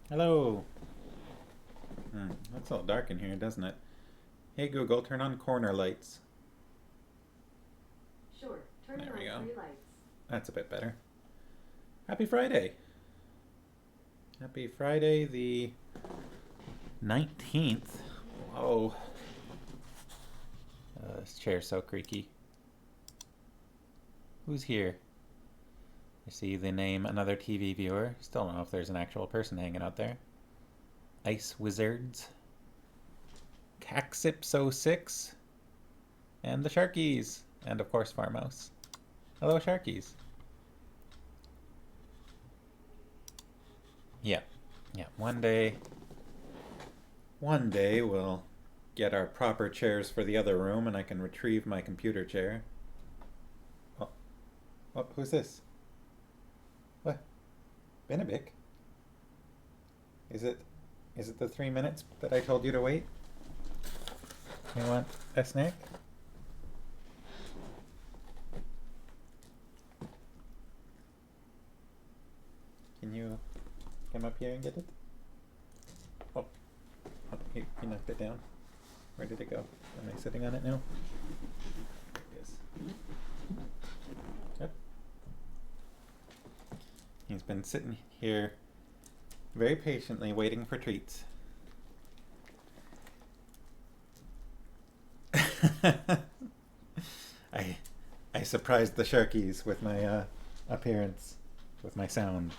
Hello. It's all dark in here, doesn't it? Hey Google, turn on corner lights. Sure, turning There we on go. three lights. That's a bit better. Happy Friday. Happy Friday the 19th. Whoa. This chair's so creaky. Who's here? I see the name another TV viewer. Still don't know if there's an actual person hanging out there. Ice Wizards. Caxipso6. And the Sharkies. And of course Farmhouse. Hello Sharkies. Yeah. Yeah. One day we'll get our proper chairs for the other room and I can retrieve my computer chair. Oh, oh who's this? What? Benedict? Is it is it the 3 minutes that I told you to wait? You want a snack? Can you come up here and get it? Oh, you knocked it down. Where did it go? Am I sitting on it now? Yes. Yep. He's been sitting here very patiently waiting for treats. I I surprised the Sharkies with my appearance, with my sound.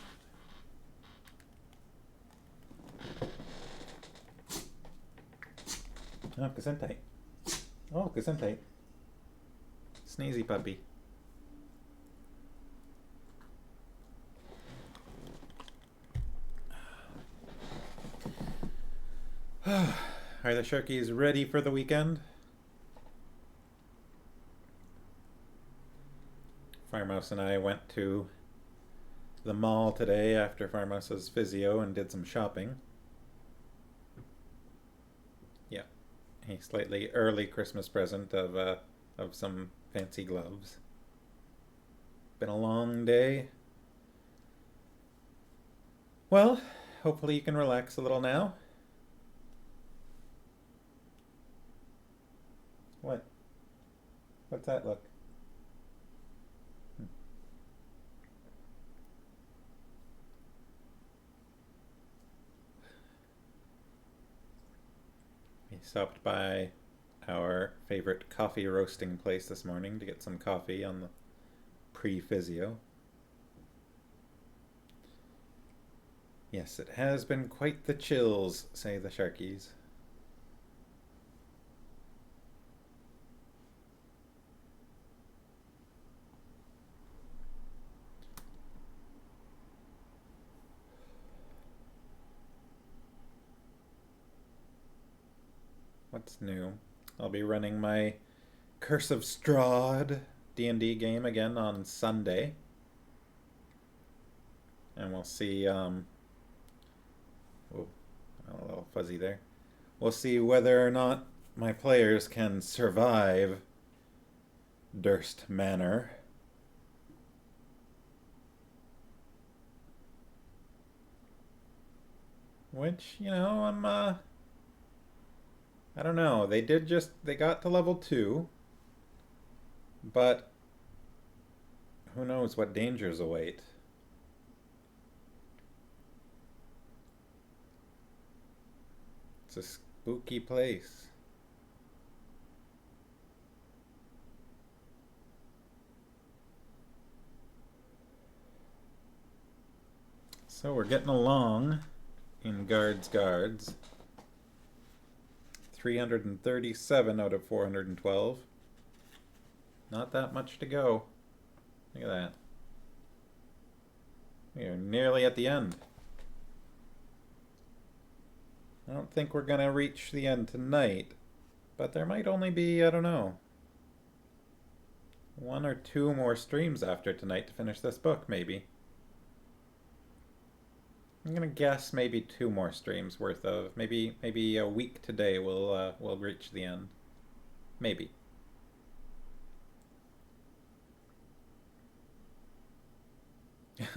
Oh, Gesundheit. Oh, Gesundheit. Sneezy puppy. Are the Sharkies ready for the weekend? Farmhouse and I went to the mall today after Farmhouse's physio and did some shopping. Yeah, a slightly early Christmas present of some fancy gloves. Been a long day. Well, hopefully you can relax a little now. What? What's that look? We stopped by our favorite coffee roasting place this morning to get some coffee on the pre-physio. Yes, it has been quite the chills, say the Sharkies. What's new? I'll be running my Curse of Strahd D&D game again on Sunday. And we'll see, oh, a little fuzzy there. We'll see whether or not my players can survive Durst Manor. Which, I don't know. They got to level 2, but who knows what dangers await. It's a spooky place. So we're getting along in Guards. 337 out of 412. Not that much to go. Look at that. We are nearly at the end. I don't think we're going to reach the end tonight, but there might only be, I don't know, 1 or 2 more streams after tonight to finish this book, maybe. I'm gonna guess maybe 2 more streams worth of maybe a week today we'll reach the end. Maybe.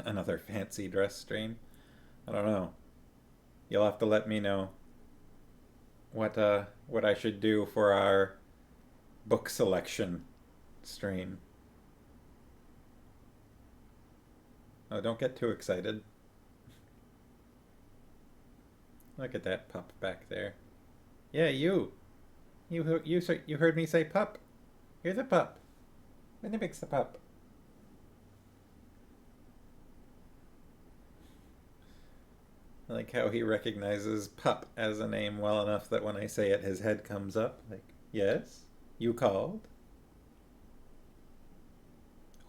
Another fancy dress stream. I don't know. You'll have to let me know what I should do for our book selection stream. Oh, don't get too excited. Look at that pup back there. Yeah, you. You heard me say pup. You're the pup. Winnipeg's the pup. I like how he recognizes pup as a name well enough that when I say it, his head comes up. Like, yes, you called.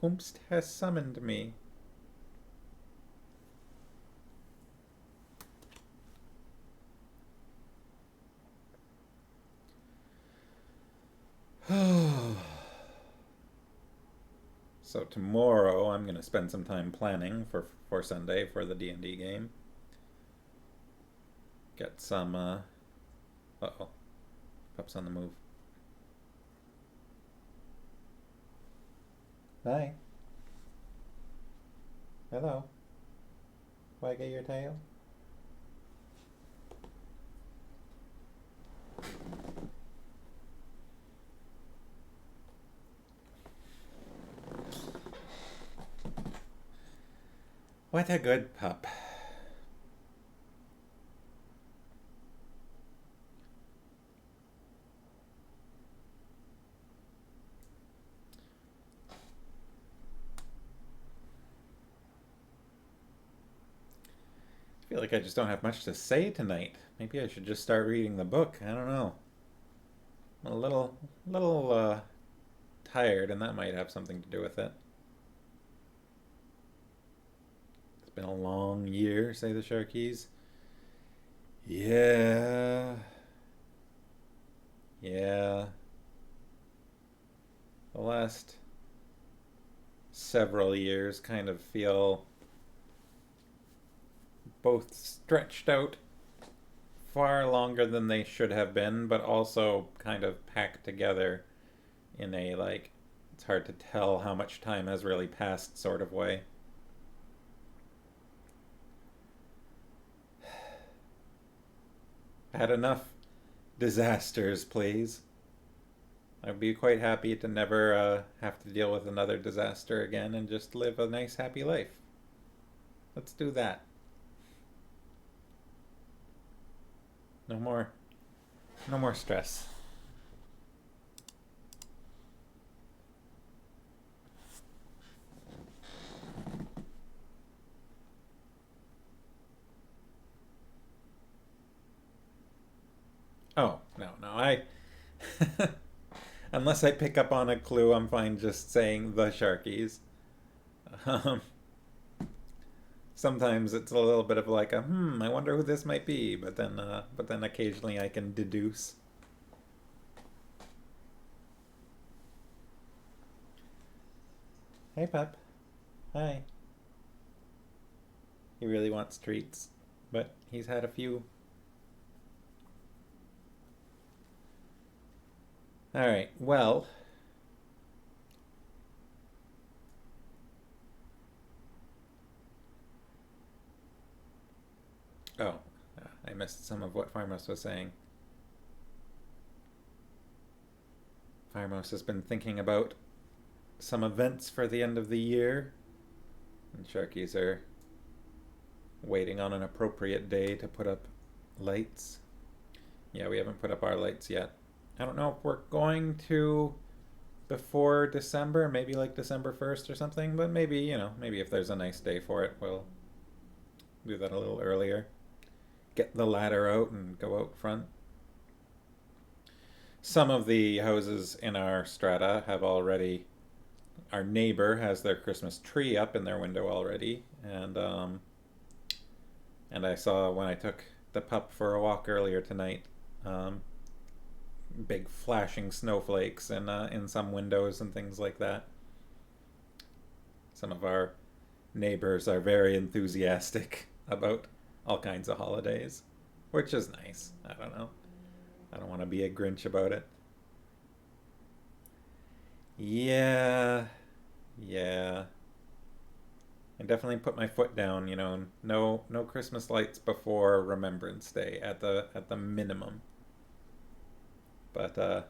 Whomst has summoned me. So tomorrow I'm gonna spend some time planning for Sunday for the D&D game. Get some uh-oh. Pup's on the move. Hi. Hello. Wag your tail. What a good pup. I feel like I just don't have much to say tonight. Maybe I should just start reading the book. I don't know. I'm a little tired, and that might have something to do with it. It's been a long year, say the Sharkies. Yeah. Yeah. The last several years kind of feel both stretched out far longer than they should have been, but also kind of packed together in a, like, it's hard to tell how much time has really passed sort of way. Had enough disasters, please. I'd be quite happy to never have to deal with another disaster again and just live a nice, happy life. Let's do that. No more stress. Oh, no, I unless I pick up on a clue, I'm fine just saying the Sharkies. Um, Sometimes it's a little bit of like a I wonder who this might be, but then occasionally I can deduce. Hey, pup. Hi. He really wants treats, but he's had a few. All right. Well, oh, I missed some of what Farmos was saying. Farmos has been thinking about some events for the end of the year, and Sharkies are waiting on an appropriate day to put up lights. Yeah, we haven't put up our lights yet. I don't know if we're going to before December, maybe like December 1st or something, but maybe, maybe if there's a nice day for it, we'll do that a little earlier. Get the ladder out and go out front. Some of the houses in our strata have already, our neighbor has their Christmas tree up in their window already, and I saw when I took the pup for a walk earlier tonight, big flashing snowflakes in some windows and things like that. Some of our neighbors are very enthusiastic about all kinds of holidays, which is nice. I don't know. I don't want to be a Grinch about it. Yeah. I definitely put my foot down. You know, no Christmas lights before Remembrance Day at the minimum. But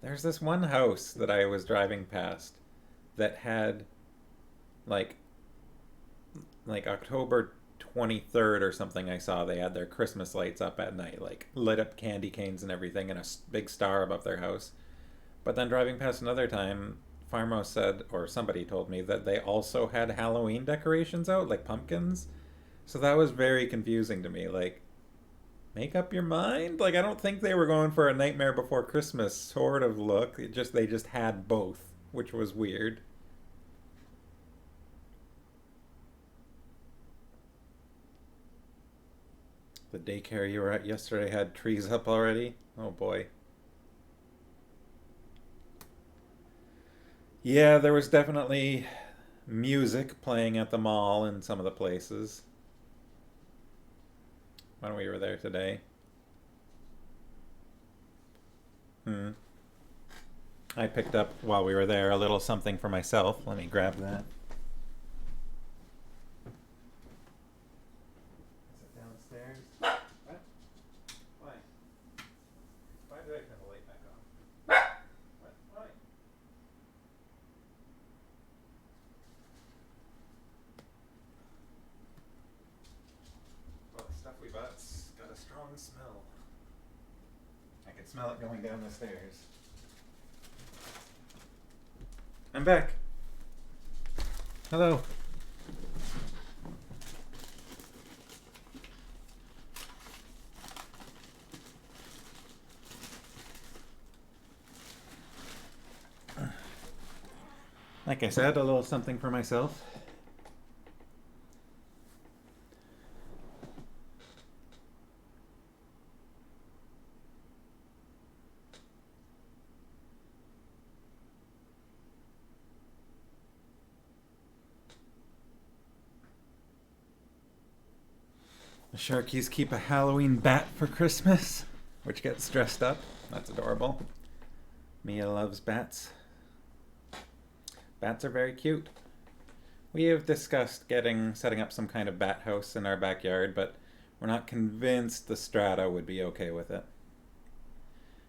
there's this one house that I was driving past that had like October 23rd or something. I saw they had their Christmas lights up at night, like lit up candy canes and everything, and a big star above their house. But then driving past another time, Farmhouse said, or somebody told me, that they also had Halloween decorations out, like pumpkins. So that was very confusing to me. Like, make up your mind? Like, I don't think they were going for a Nightmare Before Christmas sort of look. They just had both, which was weird. The daycare you were at yesterday had trees up already? Oh boy. Yeah, there was definitely music playing at the mall in some of the places when we were there today. Hmm. I picked up while we were there a little something for myself. Let me grab that. Is it downstairs? What? Why? Why did I turn the light back on? What? Why? Well, the stuff we bought's got a strong smell. I can smell it going down the stairs. I'm back. Hello. Like I said, a little something for myself. The Sharkies keep a Halloween bat for Christmas, which gets dressed up. That's adorable. Mia loves bats. Bats are very cute. We have discussed setting up some kind of bat house in our backyard, but we're not convinced the strata would be okay with it.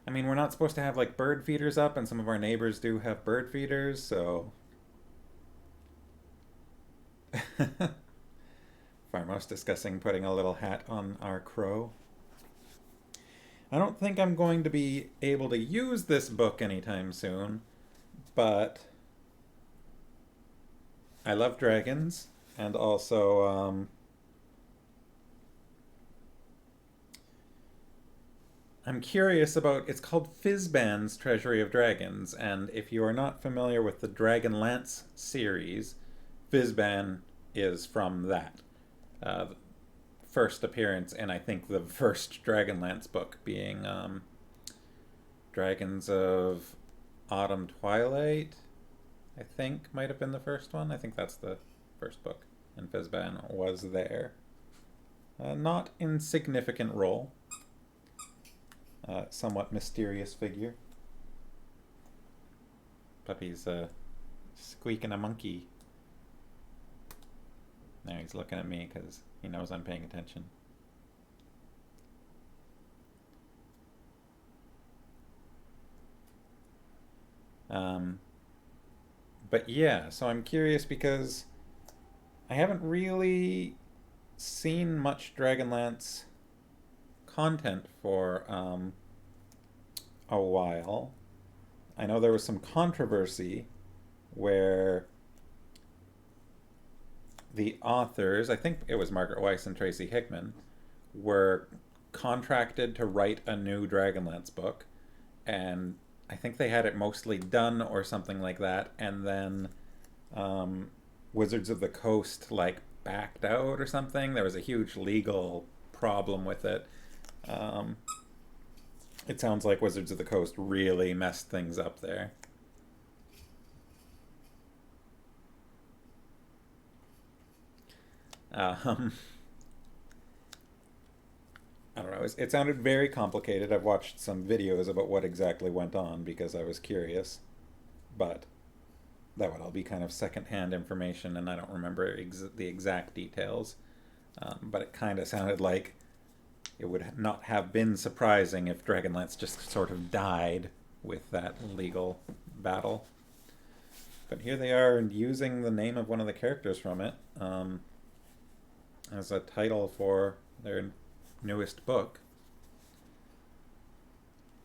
I mean, we're not supposed to have like bird feeders up, and some of our neighbors do have bird feeders, so. Farmhouse discussing putting a little hat on our crow. I don't think I'm going to be able to use this book anytime soon, but I love dragons, and also I'm curious about, it's called Fizban's Treasury of Dragons, and if you are not familiar with the Dragonlance series, Fizban is from that. First appearance in, I think, the first Dragonlance book being Dragons of Autumn Twilight, I think might have been the first one. I think that's the first book, and Fizban was there. Not insignificant role. Somewhat mysterious figure. Puppy's squeaking a monkey. Now he's looking at me because he knows I'm paying attention. But yeah, so I'm curious because I haven't really seen much Dragonlance content for a while. I know there was some controversy where the authors, I think it was Margaret Weiss and Tracy Hickman, were contracted to write a new Dragonlance book, and I think they had it mostly done or something like that, and then Wizards of the Coast like backed out or something. There was a huge legal problem with it. It sounds like Wizards of the Coast really messed things up there. I don't know. It sounded very complicated. I've watched some videos about what exactly went on because I was curious. But that would all be kind of secondhand information, and I don't remember the exact details. But it kind of sounded like it would not have been surprising if Dragonlance just sort of died with that legal battle. But here they are using the name of one of the characters from it as a title for their newest book.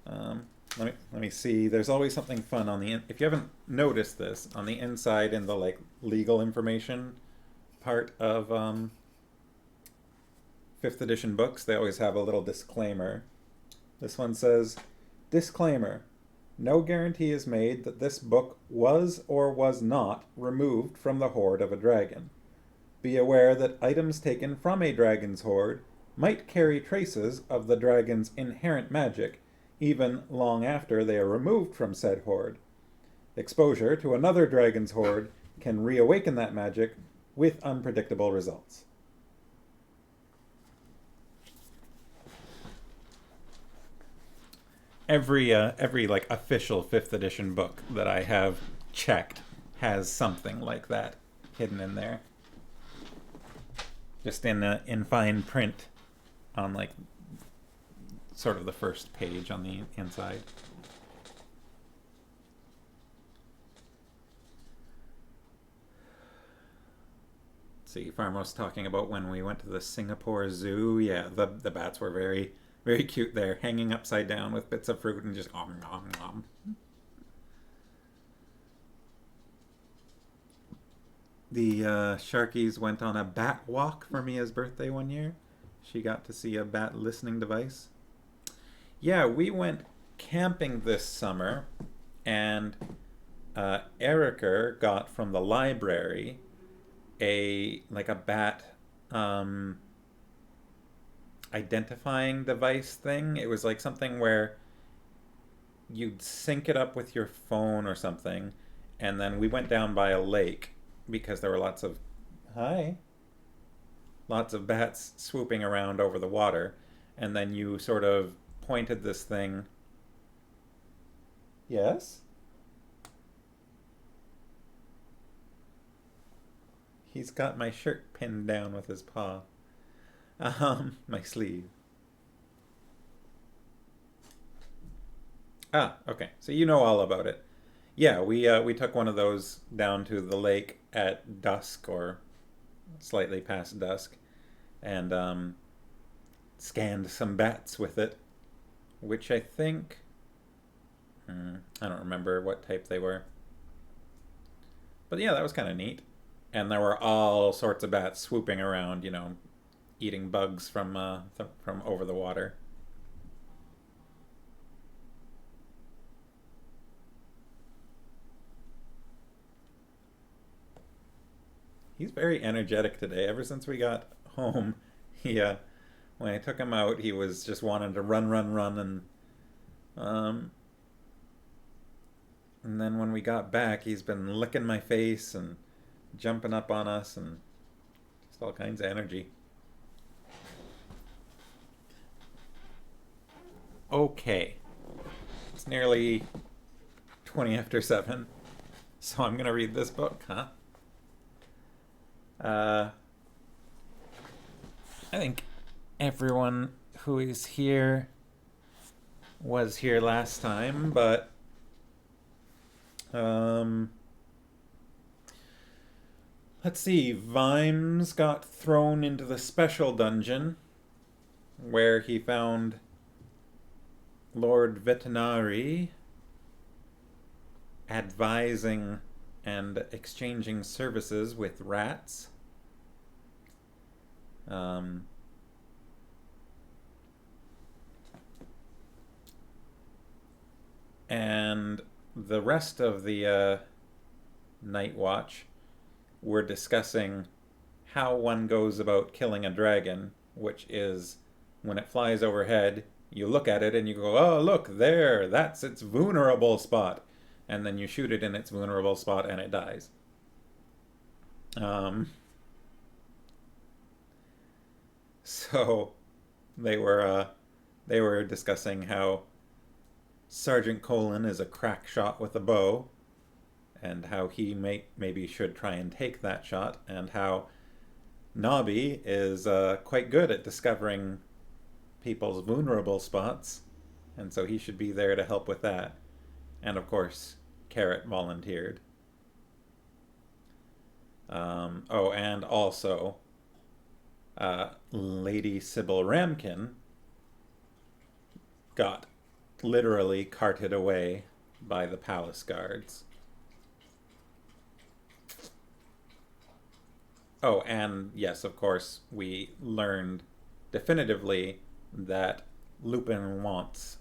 Let me see. There's always something fun on the if you haven't noticed this, on the inside in the like legal information part of 5th edition books, they always have a little disclaimer. This one says, "Disclaimer. No guarantee is made that this book was or was not removed from the hoard of a dragon. Be aware that items taken from a dragon's hoard might carry traces of the dragon's inherent magic, even long after they are removed from said hoard. Exposure to another dragon's hoard can reawaken that magic with unpredictable results." Every like official 5th edition book that I have checked has something like that hidden in there, just in fine print on like sort of the first page on the inside. Let's see, Farmos talking about when we went to the Singapore Zoo. Yeah, the bats were very, very cute there, hanging upside down with bits of fruit and just om nom nom. The Sharkies went on a bat walk for Mia's birthday one year. She got to see a bat listening device. Yeah, we went camping this summer, and Eriker got from the library a bat identifying device thing. It was like something where you'd sync it up with your phone or something, and then we went down by a lake because there were lots of bats swooping around over the water, and then you sort of pointed this thing. Yes? He's got my shirt pinned down with his paw. My sleeve. Ah, okay. So you know all about it. Yeah, we took one of those down to the lake at dusk or slightly past dusk, and scanned some bats with it, which I think I don't remember what type they were. But yeah, that was kind of neat. And there were all sorts of bats swooping around, eating bugs from over the water. He's very energetic today. Ever since we got home, when I took him out, he was just wanting to run, and then when we got back, he's been licking my face and jumping up on us and just all kinds of energy. Okay, it's nearly 20 after 7, so I'm gonna read this book, huh? I think everyone who is here was here last time, but let's see. Vimes got thrown into the special dungeon where he found Lord Vetinari advising and exchanging services with rats. And the rest of the Night Watch were discussing how one goes about killing a dragon, which is when it flies overhead, you look at it and you go, oh, look, there, that's its vulnerable spot. And then you shoot it in its vulnerable spot and it dies. So they were discussing how Sergeant Colin is a crack shot with a bow, and how he maybe should try and take that shot, and how Nobby is quite good at discovering people's vulnerable spots, and so he should be there to help with that. And of course, Carrot volunteered. Oh, and also, Lady Sybil Ramkin got literally carted away by the palace guards. Oh, and yes, of course, we learned definitively that Lupin Wantz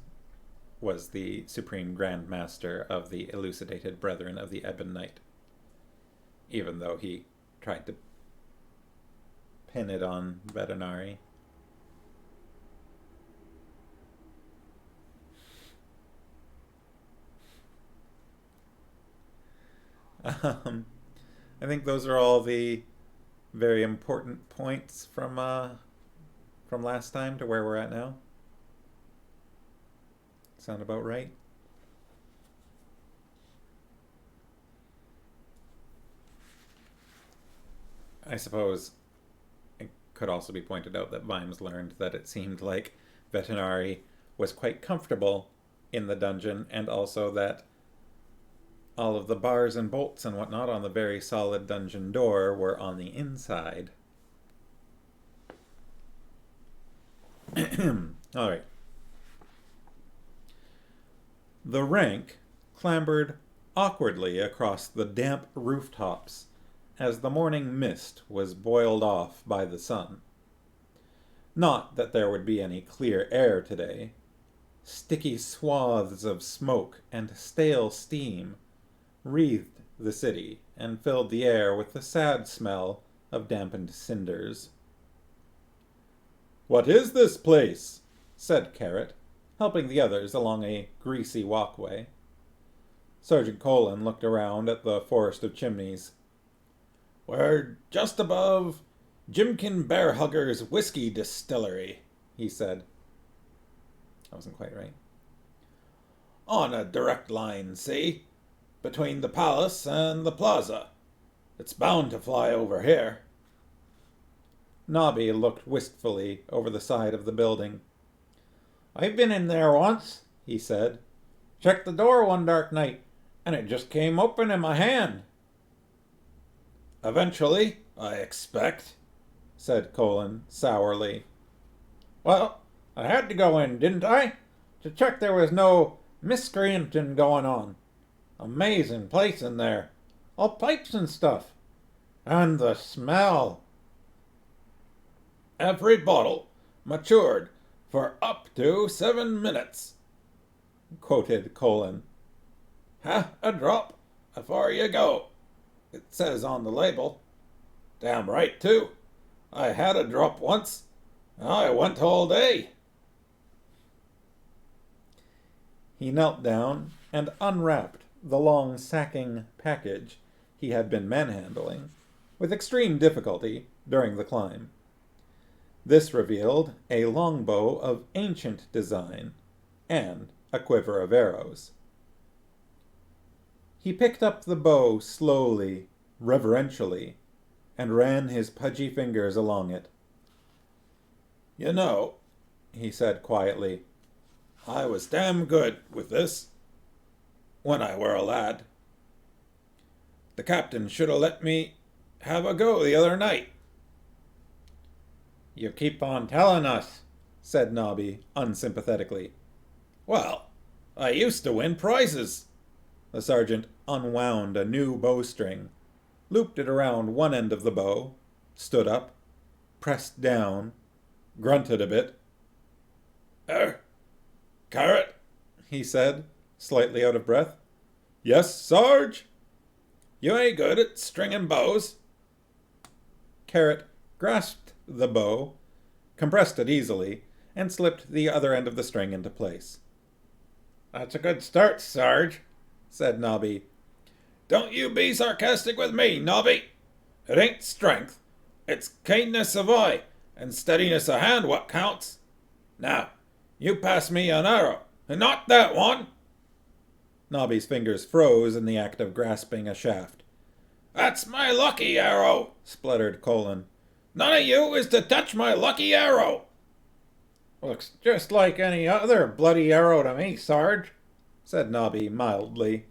was the Supreme Grand Master of the Elucidated Brethren of the Ebon Knight, even though he tried to pin it on Vetinari. I think those are all the very important points from last time to where we're at now. Sound about right? I suppose it could also be pointed out that Vimes learned that it seemed like Vetinari was quite comfortable in the dungeon, and also that all of the bars and bolts and whatnot on the very solid dungeon door were on the inside. Alright. The rank clambered awkwardly across the damp rooftops as the morning mist was boiled off by the sun. Not that there would be any clear air today. Sticky swaths of smoke and stale steam wreathed the city and filled the air with the sad smell of dampened cinders. "What is this place?" said Carrot, helping the others along a greasy walkway. Sergeant Colin looked around at the forest of chimneys. "We're just above Jimkin Bearhugger's whiskey distillery," he said. That wasn't quite right. "On a direct line, see? Between the palace and the plaza. It's bound to fly over here." Nobby looked wistfully over the side of the building. "I've been in there once," he said. "Checked the door one dark night, and it just came open in my hand." "Eventually, I expect," said Colin sourly. "Well, I had to go in, didn't I? To check there was no miscreanting going on. Amazing place in there. All pipes and stuff. And the smell." "Every bottle matured for up to 7 minutes," quoted Colin. "Ha, a drop afore you go, it says on the label. Damn right, too. I had a drop once. I went all day." He knelt down and unwrapped the long sacking package he had been manhandling, with extreme difficulty, during the climb. This revealed a longbow of ancient design, and a quiver of arrows. He picked up the bow slowly, reverentially, and ran his pudgy fingers along it. "You know," he said quietly, "I was damn good with this when I were a lad. The captain should have let me have a go the other night." "You keep on telling us," said Nobby unsympathetically. "Well, I used to win prizes." The sergeant unwound a new bowstring, looped it around one end of the bow, stood up, pressed down, grunted a bit. Carrot," he said, slightly out of breath. "Yes, Sarge?" "You ain't good at stringing bows." Carrot grasped the bow, compressed it easily, and slipped the other end of the string into place. "That's a good start, Sarge," said Nobby. "Don't you be sarcastic with me, Nobby. It ain't strength. It's keenness of eye and steadiness of hand what counts. Now, you pass me an arrow, and not that one." Nobby's fingers froze in the act of grasping a shaft. "That's my lucky arrow," spluttered Colin. "None of you is to touch my lucky arrow." "Looks just like any other bloody arrow to me, Sarge," said Nobby mildly.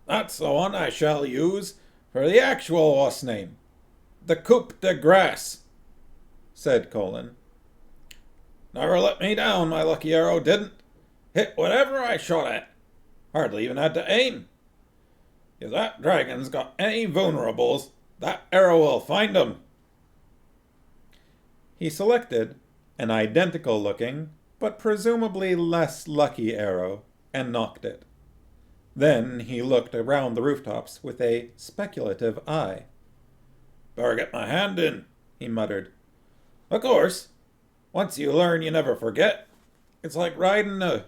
"That's the one I shall use for the actual what's-name. The coup de grace," said Colin. "Never let me down, my lucky arrow didn't. Hit whatever I shot at. Hardly even had to aim. If that dragon's got any vulnerables, that arrow will find 'em." He selected an identical-looking, but presumably less lucky arrow, and nocked it. Then he looked around the rooftops with a speculative eye. "Better get my hand in," he muttered. "Of course, once you learn you never forget. It's like riding a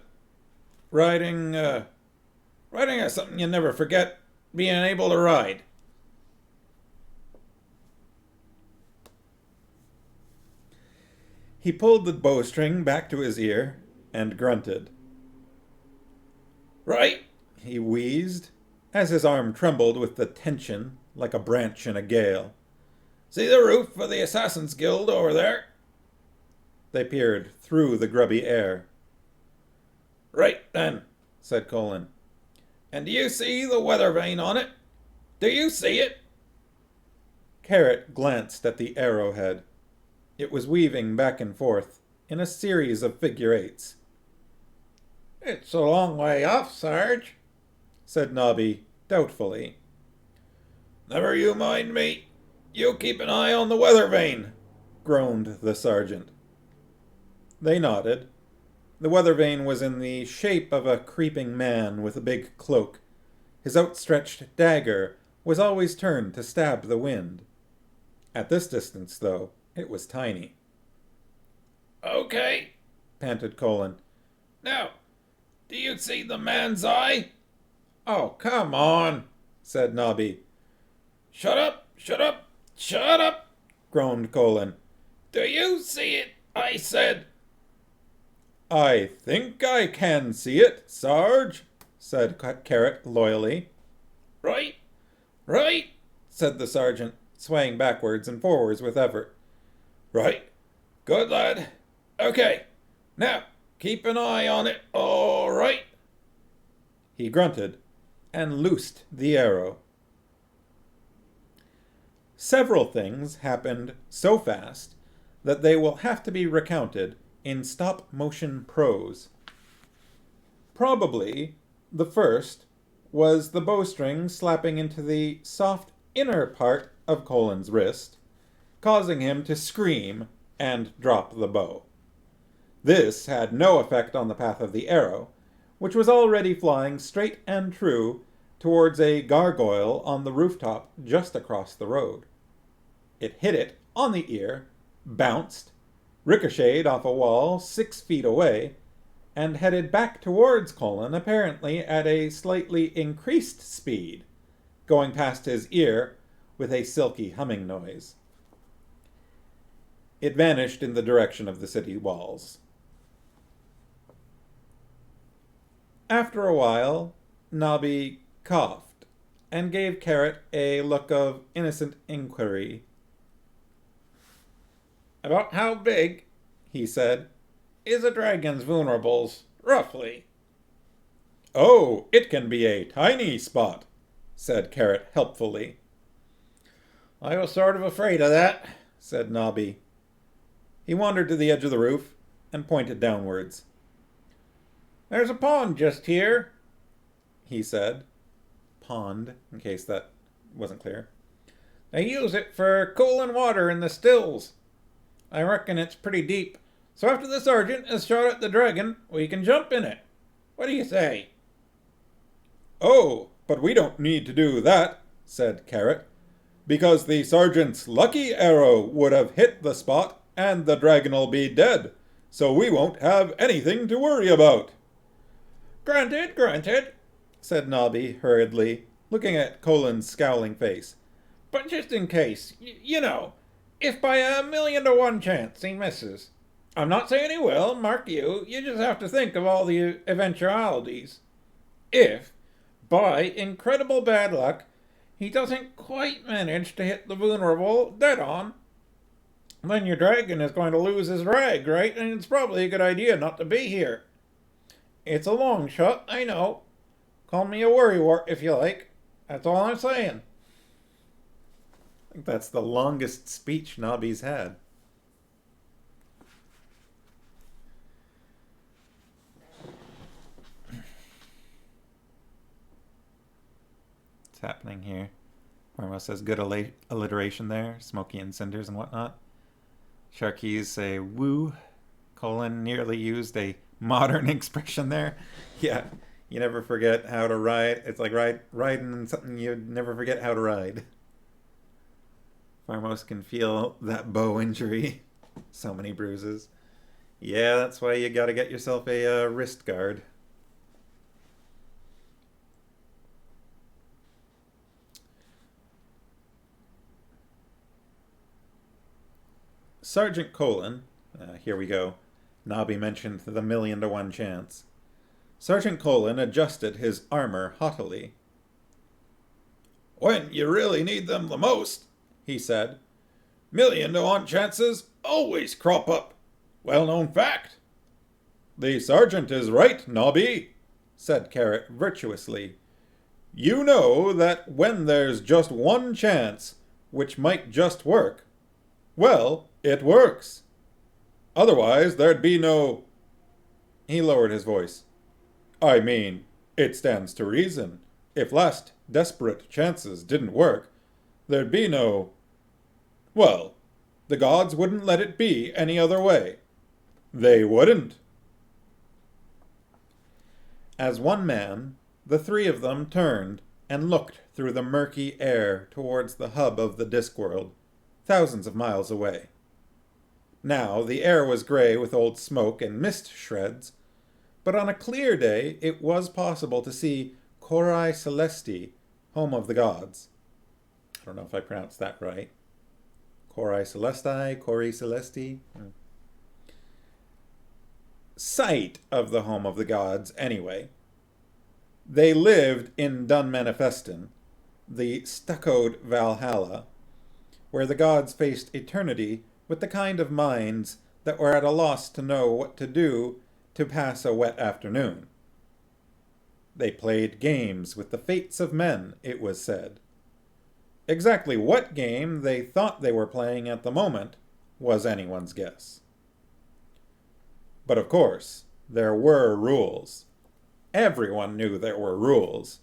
something you never forget being able to ride." He pulled the bowstring back to his ear and grunted. "Right," he wheezed, as his arm trembled with the tension like a branch in a gale. "See the roof of the Assassin's Guild over there?" They peered through the grubby air. "Right, then," said Colin. "And do you see the weather vane on it? Do you see it?" Carrot glanced at the arrowhead. It was weaving back and forth in a series of figure eights. "It's a long way off, Sarge," said Nobby doubtfully. "Never you mind me. You keep an eye on the weather vane," groaned the sergeant. They nodded. The weather vane was in the shape of a creeping man with a big cloak. His outstretched dagger was always turned to stab the wind. At this distance, though, it was tiny. "Okay," panted Colin. "Now, do you see the man's eye?" "Oh, come on," said Nobby. "Shut up, shut up, shut up," groaned Colin. "Do you see it, I said?" "I think I can see it, Sarge," said Carrot loyally. "Right, right," said the sergeant, swaying backwards and forwards with effort. "Right. Good lad. Okay. Now, keep an eye on it, all right." He grunted and loosed the arrow. Several things happened so fast that they will have to be recounted in stop-motion prose. Probably the first was the bowstring slapping into the soft inner part of Colin's wrist, causing him to scream and drop the bow. This had no effect on the path of the arrow, which was already flying straight and true towards a gargoyle on the rooftop just across the road. It hit it on the ear, bounced, ricocheted off a wall 6 feet away, and headed back towards Colin apparently at a slightly increased speed, going past his ear with a silky humming noise. It vanished in the direction of the city walls. After a while, Nobby coughed and gave Carrot a look of innocent inquiry. "About how big," he said, "is a dragon's vulnerables, roughly?" "Oh, it can be a tiny spot," said Carrot helpfully. "I was sort of afraid of that," said Nobby. He wandered to the edge of the roof and pointed downwards. "There's a pond just here," he said. Pond, in case that wasn't clear. "They use it for cooling water in the stills. I reckon it's pretty deep, so after the sergeant has shot at the dragon, we can jump in it. What do you say?" "Oh, but we don't need to do that," said Carrot, "because the sergeant's lucky arrow would have hit the spot and the dragon'll be dead, so we won't have anything to worry about." "Granted, granted," said Nobby hurriedly, looking at Colin's scowling face. "But just in case, you know, if by 1,000,000 to 1 chance he misses. I'm not saying he will, mark you, you just have to think of all the eventualities." If, by incredible bad luck, he doesn't quite manage to hit the vulnerable dead on, then your dragon is going to lose his rag, right? And it's probably a good idea not to be here. It's a long shot, I know. Call me a worrywart if you like. That's all I'm saying. I think that's the longest speech Nobby's had. What's happening here? Marmo says good alliteration there, smoky and cinders and whatnot. Sharkeys say woo. Colin nearly used a modern expression there. Yeah, you never forget how to ride. It's like riding something you'd never forget how to ride. Farmos can feel that bow injury. So many bruises. Yeah, that's why you gotta get yourself a wrist guard. Sergeant Colin, here we go. Nobby mentioned the 1,000,000 to 1 chance. Sergeant Colin adjusted his armor haughtily. When you really need them the most, he said, 1,000,000 to 1 chances always crop up. Well-known fact. The sergeant is right, Nobby, said Carrot virtuously. You know that when there's just 1 chance, which might just work, well, it works. Otherwise, there'd be no... He lowered his voice. I mean, it stands to reason. If last desperate chances didn't work, there'd be no... Well, the gods wouldn't let it be any other way. They wouldn't. As one man, the 3 of them turned and looked through the murky air towards the hub of the Discworld, thousands of miles away. Now the air was gray with old smoke and mist shreds, but on a clear day it was possible to see Cori Celesti, home of the gods. I don't know if I pronounced that right. Cori Celesti, Cori Celesti. Sight of the home of the gods, anyway. They lived in Dunmanifestin, the stuccoed Valhalla, where the gods faced eternity with the kind of minds that were at a loss to know what to do to pass a wet afternoon. They played games with the fates of men, it was said. Exactly what game they thought they were playing at the moment was anyone's guess. But of course, there were rules. Everyone knew there were rules.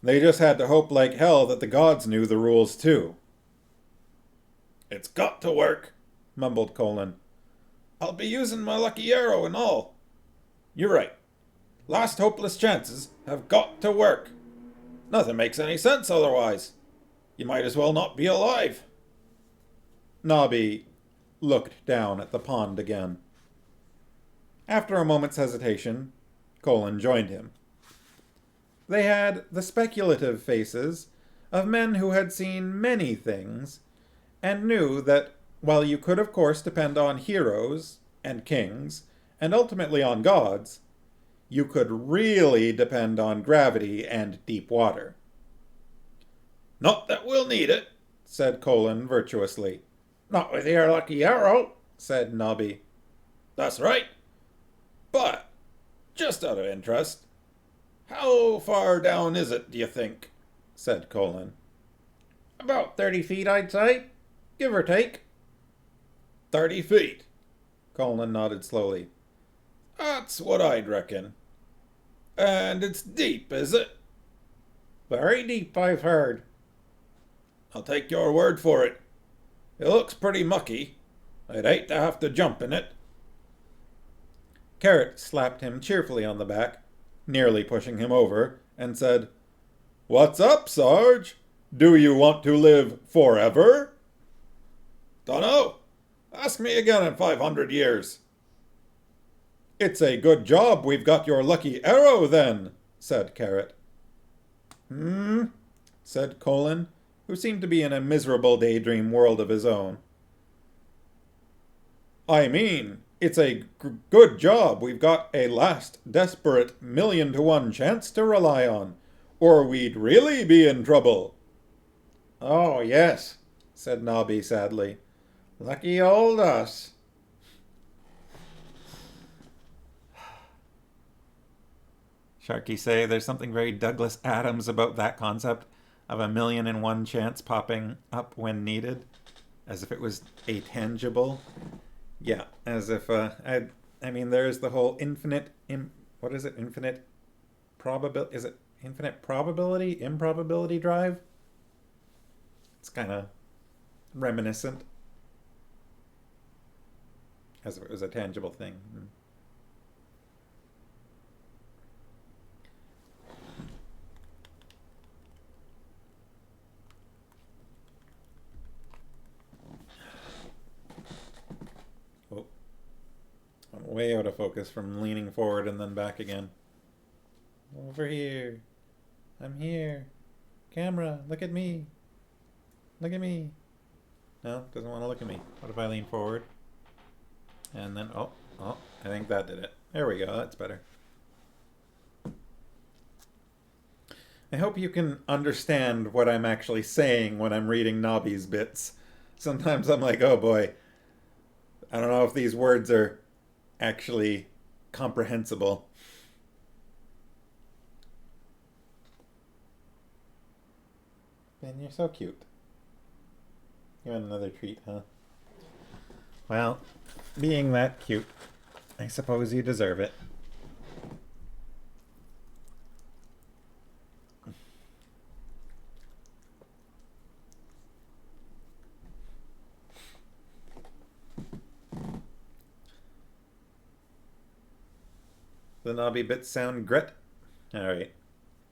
They just had to hope like hell that the gods knew the rules too. It's got to work, mumbled Colin. I'll be using my lucky arrow and all. You're right. Last hopeless chances have got to work. Nothing makes any sense otherwise. You might as well not be alive. Nobby looked down at the pond again. After a moment's hesitation, Colin joined him. They had the speculative faces of men who had seen many things and knew that while you could of course depend on heroes and kings and ultimately on gods, you could really depend on gravity and deep water. Not that we'll need it, said Colin virtuously. Not with your lucky arrow, said Nobby. That's right. But, just out of interest, how far down is it, do you think? Said Colin. About 30 feet, I'd say. Give or take. 30 feet. Colin nodded slowly. That's what I'd reckon. And it's deep, is it? Very deep, I've heard. I'll take your word for it. It looks pretty mucky. I'd hate to have to jump in it. Carrot slapped him cheerfully on the back, nearly pushing him over, and said, What's up, Sarge? Do you want to live forever? Dunno. Ask me again in 500 years. It's a good job we've got your lucky arrow, then, said Carrot. Said Colin, who seemed to be in a miserable daydream world of his own. I mean, It's a good job we've got a last desperate 1,000,000 to 1 chance to rely on, or we'd really be in trouble. Oh, yes, said Nobby sadly. Lucky old us. Sharky say there's something very Douglas Adams about that concept of 1,000,000 and 1 chance popping up when needed, as if it was a tangible. Yeah, as if I mean, there's the whole what is it? Infinite probability? Is it infinite probability? Improbability drive? It's kind of reminiscent, as if it was a tangible thing. Oh, I'm way out of focus from leaning forward and then back again. Over here. I'm here. Camera, look at me. Look at me. No, doesn't want to look at me. What if I lean forward? And then, oh, I think that did it. There we go, that's better. I hope you can understand what I'm actually saying when I'm reading Nobby's bits. Sometimes I'm like, oh boy, I don't know if these words are actually comprehensible. Ben, you're so cute. You want another treat, huh? Well, being that cute, I suppose you deserve it. The Nobby bits sound grit? Alright.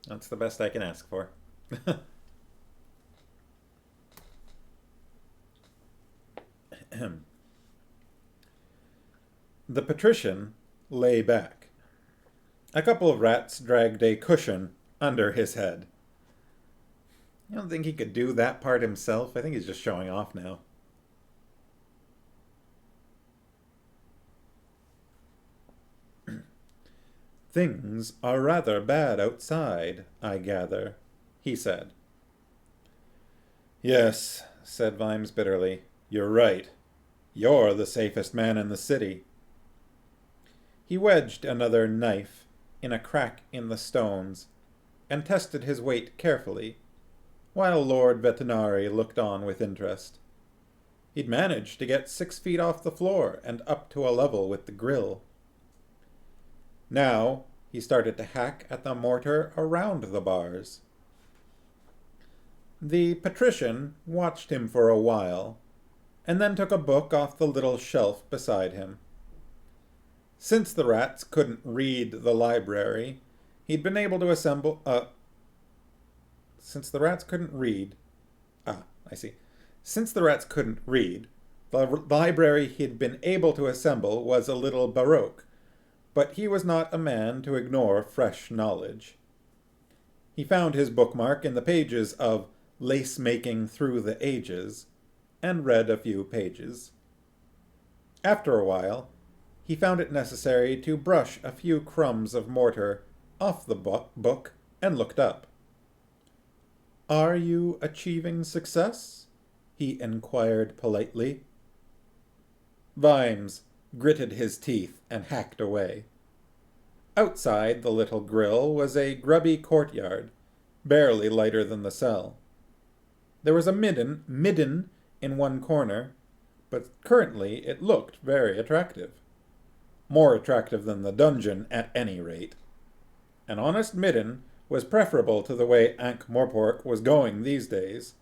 That's the best I can ask for. The patrician lay back. A couple of rats dragged a cushion under his head. You don't think he could do that part himself? I think he's just showing off now. Things are rather bad outside, I gather, he said. Yes, said Vimes bitterly. You're right. You're the safest man in the city. He wedged another knife in a crack in the stones and tested his weight carefully, while Lord Vetinari looked on with interest. He'd managed to get 6 feet off the floor and up to a level with the grill. Now he started to hack at the mortar around the bars. The patrician watched him for a while, and then took a book off the little shelf beside him. Since the rats couldn't read the library, he'd been able to assemble Since the rats couldn't read... I see. Since the rats couldn't read, the library he'd been able to assemble was a little baroque, but he was not a man to ignore fresh knowledge. He found his bookmark in the pages of Lace-Making Through the Ages, and read a few pages. After a while, he found it necessary to brush a few crumbs of mortar off the book and looked up. Are you achieving success? He inquired politely. Vimes gritted his teeth and hacked away. Outside the little grill was a grubby courtyard, barely lighter than the cell. There was a midden in one corner, but currently it looked very attractive. More attractive than the dungeon, at any rate. An honest midden was preferable to the way Ankh-Morpork was going these days.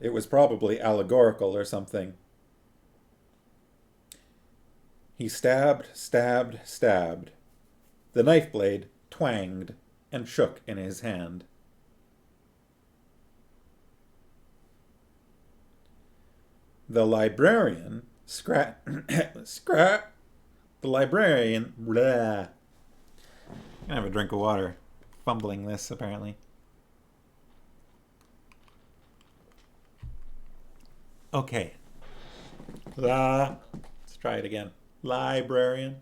It was probably allegorical or something. He stabbed. The knife blade twanged and shook in his hand. The librarian The librarian... Blah. I'm gonna have a drink of water. Fumbling this, apparently. Okay. Let's try it again. Librarian.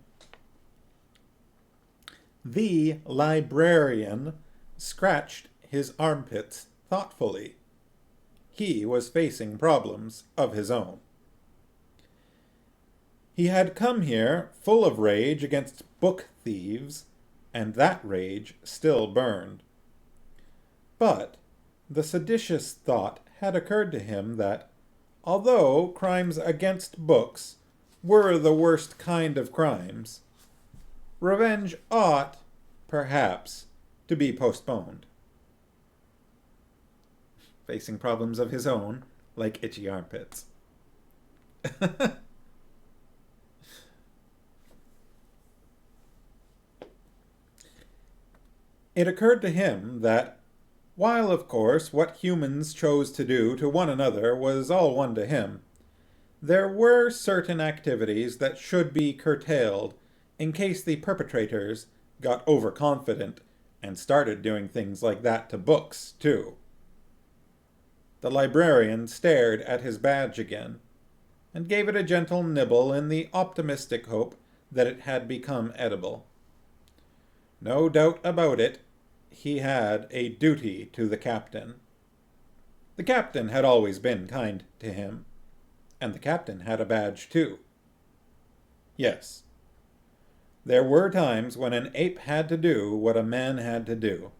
The librarian scratched his armpits thoughtfully. He was facing problems of his own. He had come here full of rage against book thieves, and that rage still burned. But the seditious thought had occurred to him that, although crimes against books were the worst kind of crimes, revenge ought, perhaps, to be postponed. Facing problems of his own, like itchy armpits. It occurred to him that, while of course what humans chose to do to one another was all one to him, there were certain activities that should be curtailed in case the perpetrators got overconfident and started doing things like that to books, too. The librarian stared at his badge again, and gave it a gentle nibble in the optimistic hope that it had become edible. No doubt about it, he had a duty to the captain. The captain had always been kind to him, and the captain had a badge too. Yes, there were times when an ape had to do what a man had to do.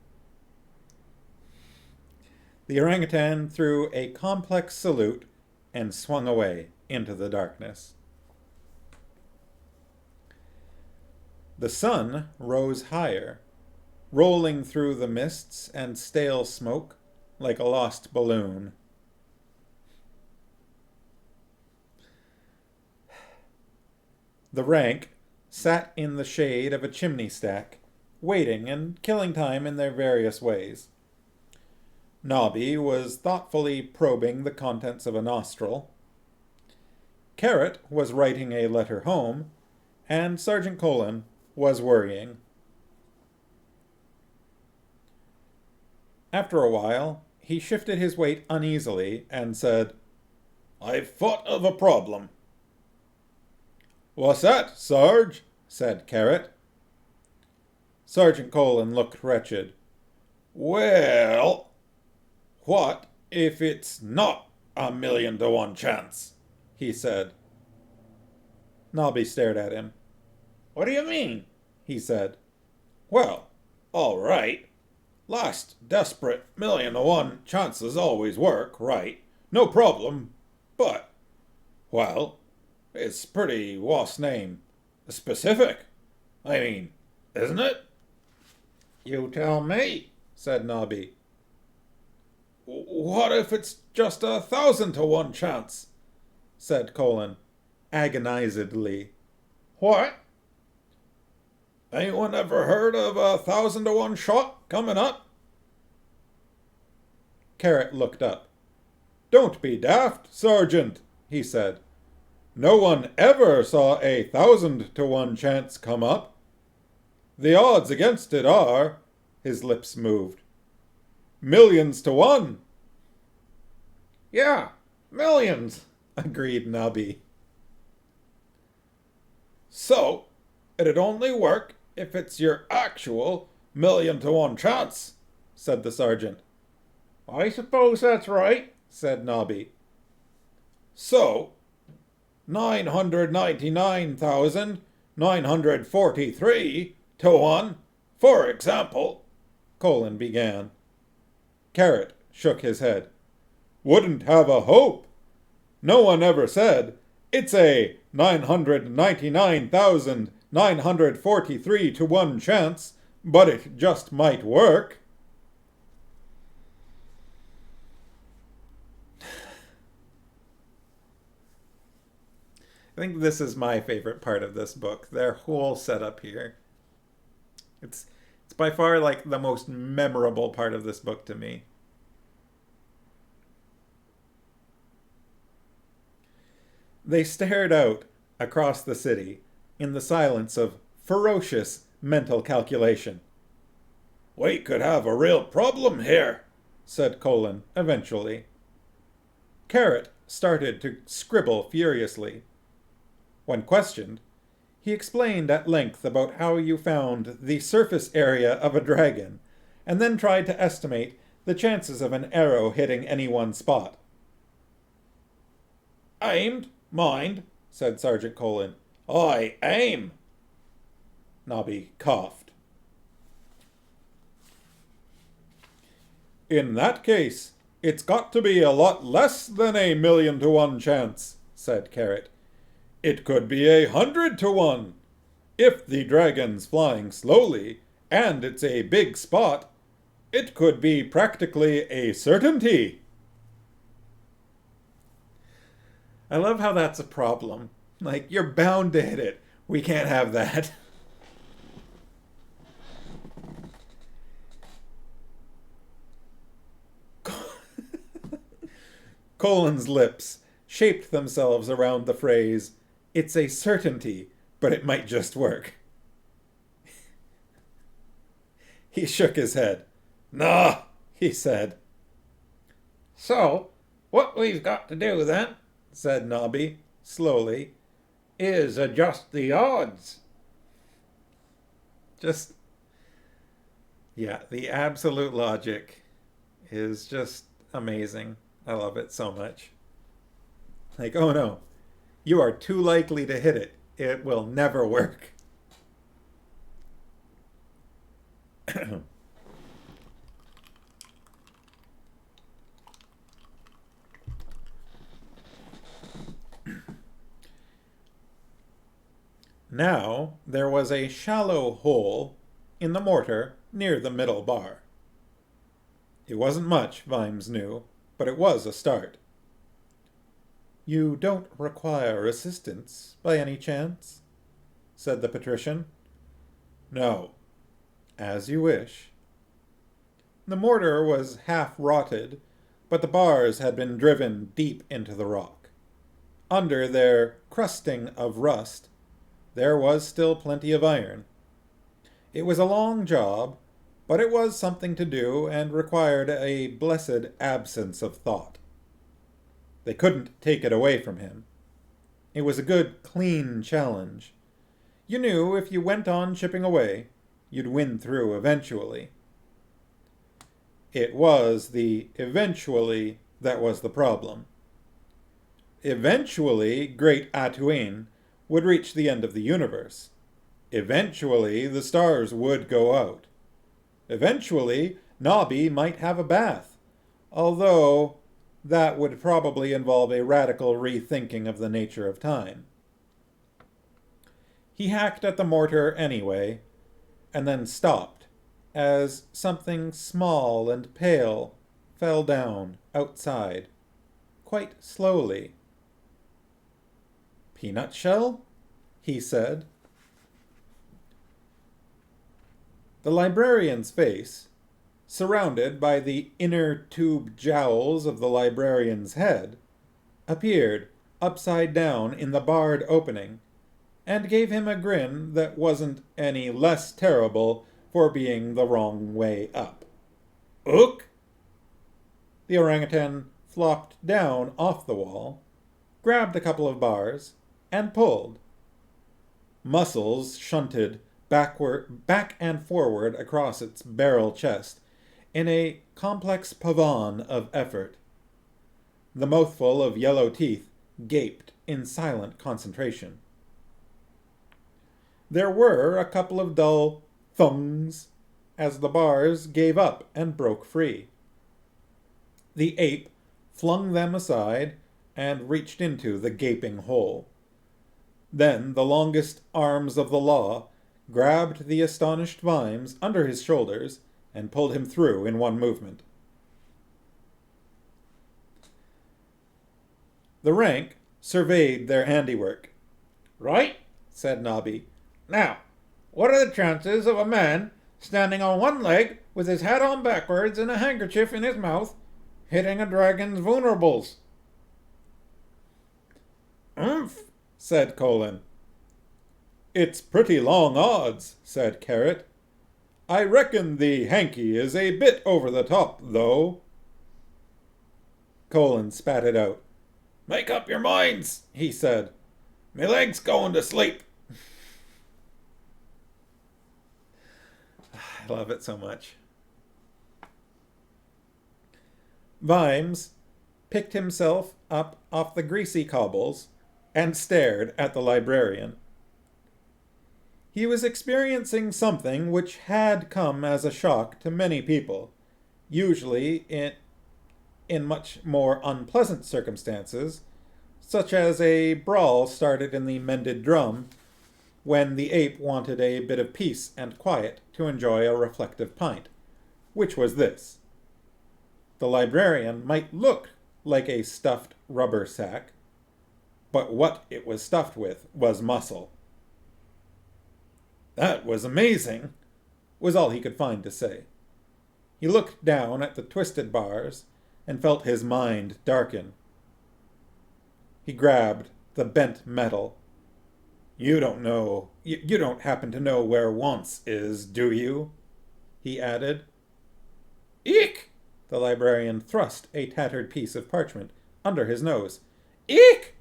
The orangutan threw a complex salute and swung away into the darkness. The sun rose higher, rolling through the mists and stale smoke like a lost balloon. The rank sat in the shade of a chimney stack, waiting and killing time in their various ways. Nobby was thoughtfully probing the contents of a nostril. Carrot was writing a letter home, and Sergeant Colin was worrying. After a while, he shifted his weight uneasily and said, "I've thought of a problem." "What's that, Sarge?" said Carrot. Sergeant Colin looked wretched. "Well, what if it's not 1,000,000 to 1 chance?" he said. Nobby stared at him. "What do you mean?" he said. "Well, all right. Last desperate 1,000,000 to 1 chances always work, right? No problem. But, well, it's pretty what's name specific. I mean, isn't it?" "You tell me," said Nobby. "What if it's just 1,000 to 1 chance?" said Colin, agonizedly. "What? Anyone ever heard of 1,000 to 1 shot coming up?" Carrot looked up. "Don't be daft, Sergeant," he said. "No one ever saw 1,000 to 1 chance come up. The odds against it are," his lips moved, "millions to 1. "Yeah, millions," agreed Nobby. "So, it'd only work if it's your actual 1,000,000 to 1 chance," said the sergeant. "I suppose that's right," said Nobby. "So, 999,943 to 1, for example," Colin began. Carrot shook his head. "Wouldn't have a hope. No one ever said, it's a 999,943 to 1 chance, but it just might work." I think this is my favorite part of this book, their whole setup here. It's by far like the most memorable part of this book to me. They stared out across the city in the silence of ferocious mental calculation. "We could have a real problem here," said Colin eventually. Carrot started to scribble furiously. When questioned, He explained at length about how you found the surface area of a dragon, and then tried to estimate the chances of an arrow hitting any one spot. Aimed, mind, said Sergeant Colin. I aim. Nobby coughed. In that case, it's got to be a lot less than 1,000,000 to 1 chance, said Carrot. It could be 100 to 1. If the dragon's flying slowly, and it's a big spot, it could be practically a certainty. I love how that's a problem. Like, you're bound to hit it. We can't have that. Colin's lips shaped themselves around the phrase, "It's a certainty, but it might just work." He shook his head. Nah, he said. So, what we've got to do then, said Nobby, slowly, is adjust the odds. The absolute logic is just amazing. I love it so much. Like, oh no, you are too likely to hit it. It will never work. Now there was a shallow hole in the mortar near the middle bar. It wasn't much, Vimes knew, but it was a start. "You don't require assistance, by any chance?" said the patrician. No. "As you wish." The mortar was half rotted, but the bars had been driven deep into the rock. Under their crusting of rust, there was still plenty of iron. It was a long job, but it was something to do and required a blessed absence of thought. They couldn't take it away from him. It was a good, clean challenge. You knew if you went on chipping away, you'd win through eventually. It was the eventually that was the problem. Eventually, great Atuin would reach the end of the universe. Eventually, the stars would go out. Eventually, Nobby might have a bath, although that would probably involve a radical rethinking of the nature of time. He hacked at the mortar anyway, and then stopped, as something small and pale fell down outside, quite slowly. "Peanut shell?" he said. The librarian's face, surrounded by the inner tube jowls of the librarian's head, appeared upside down in the barred opening, and gave him a grin that wasn't any less terrible for being the wrong way up. Ook? The orangutan flopped down off the wall, grabbed a couple of bars, and pulled. Muscles shunted back and forward across its barrel chest in a complex pavane of effort. The mouthful of yellow teeth gaped in silent concentration. There were a couple of dull thungs as the bars gave up and broke free. The ape flung them aside and reached into the gaping hole. Then the longest arms of the law grabbed the astonished Vimes under his shoulders and pulled him through in one movement. The rank surveyed their handiwork. "Right," said Nobby. "Now, what are the chances of a man standing on one leg with his hat on backwards and a handkerchief in his mouth hitting a dragon's vulnerables?" "Umph," said Colin. "It's pretty long odds," said Carrot. "I reckon the hanky is a bit over the top, though." Colin spat it out. "Make up your minds," he said. "Me leg's going to sleep." I love it so much. Vimes picked himself up off the greasy cobbles and stared at the librarian. He was experiencing something which had come as a shock to many people, usually in much more unpleasant circumstances, such as a brawl started in the Mended Drum when the ape wanted a bit of peace and quiet to enjoy a reflective pint, which was this. The librarian might look like a stuffed rubber sack, but what it was stuffed with was muscle. That was amazing, was all he could find to say. He looked down at the twisted bars and felt his mind darken. He grabbed the bent metal. You don't happen to know where Once is, do you? He added. Eek! The librarian thrust a tattered piece of parchment under his nose. Eek!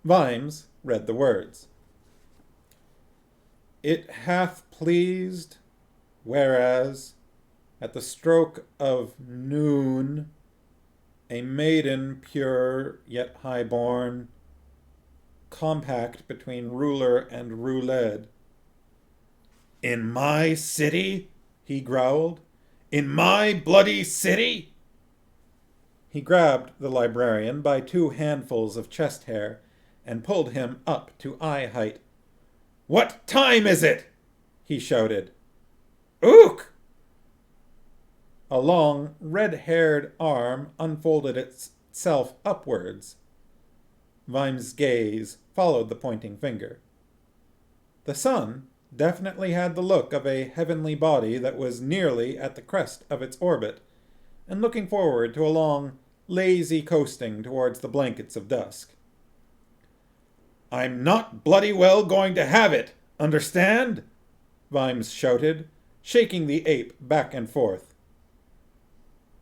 Vimes read the words. It hath pleased, whereas, at the stroke of noon, a maiden pure yet high-born, compact between ruler and ruled. In my city? He growled. In my bloody city? He grabbed the librarian by 2 handfuls of chest hair and pulled him up to eye height. What time is it? He shouted. Ook! A long, red-haired arm unfolded itself upwards. Vimes' gaze followed the pointing finger. The sun definitely had the look of a heavenly body that was nearly at the crest of its orbit, and looking forward to a long, lazy coasting towards the blankets of dusk. I'm not bloody well going to have it, understand? Vimes shouted, shaking the ape back and forth.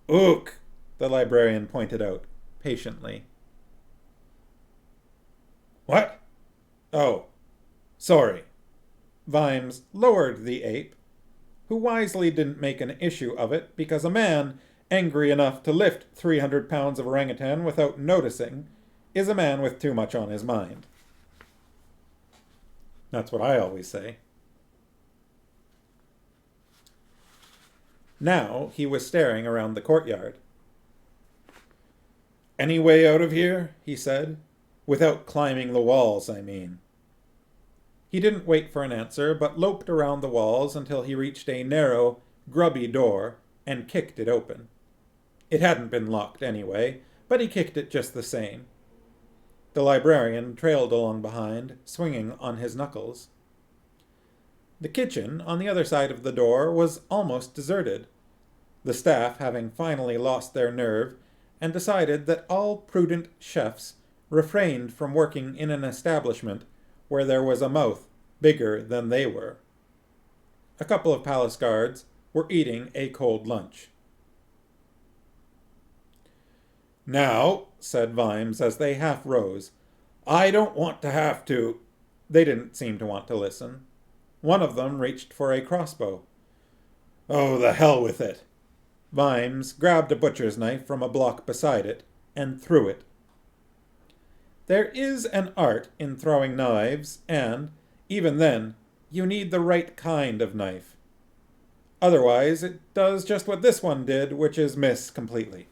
Ook, the librarian pointed out, patiently. What? Oh, sorry. Vimes lowered the ape, who wisely didn't make an issue of it because a man angry enough to lift 300 pounds of orangutan without noticing is a man with too much on his mind. That's what I always say. Now he was staring around the courtyard. Any way out of here? He said. Without climbing the walls, I mean. He didn't wait for an answer, but loped around the walls until he reached a narrow, grubby door and kicked it open. It hadn't been locked anyway, but he kicked it just the same. The librarian trailed along behind, swinging on his knuckles. The kitchen, on the other side of the door, was almost deserted, the staff having finally lost their nerve and decided that all prudent chefs refrained from working in an establishment where there was a mouth bigger than they were. A couple of palace guards were eating a cold lunch. Now, said Vimes as they half rose, I don't want to have to... They didn't seem to want to listen. One of them reached for a crossbow. Oh, the hell with it. Vimes grabbed a butcher's knife from a block beside it and threw it. There is an art in throwing knives, and, even then, you need the right kind of knife. Otherwise, it does just what this one did, which is miss completely.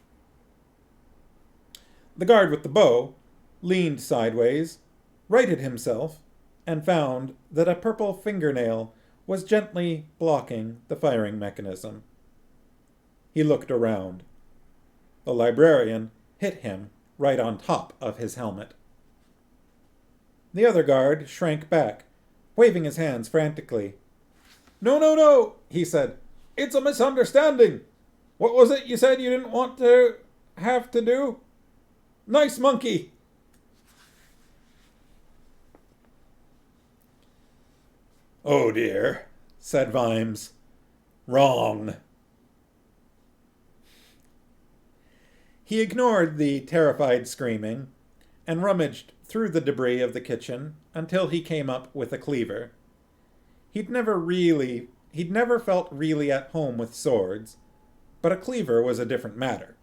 The guard with the bow leaned sideways, righted himself, and found that a purple fingernail was gently blocking the firing mechanism. He looked around. The librarian hit him right on top of his helmet. The other guard shrank back, waving his hands frantically. No, no, no, he said. It's a misunderstanding. What was it you said you didn't want to have to do? Nice monkey. Oh dear, said Vimes. Wrong. He ignored the terrified screaming and rummaged through the debris of the kitchen until he came up with a cleaver. He'd never He'd never felt really at home with swords, but a cleaver was a different matter.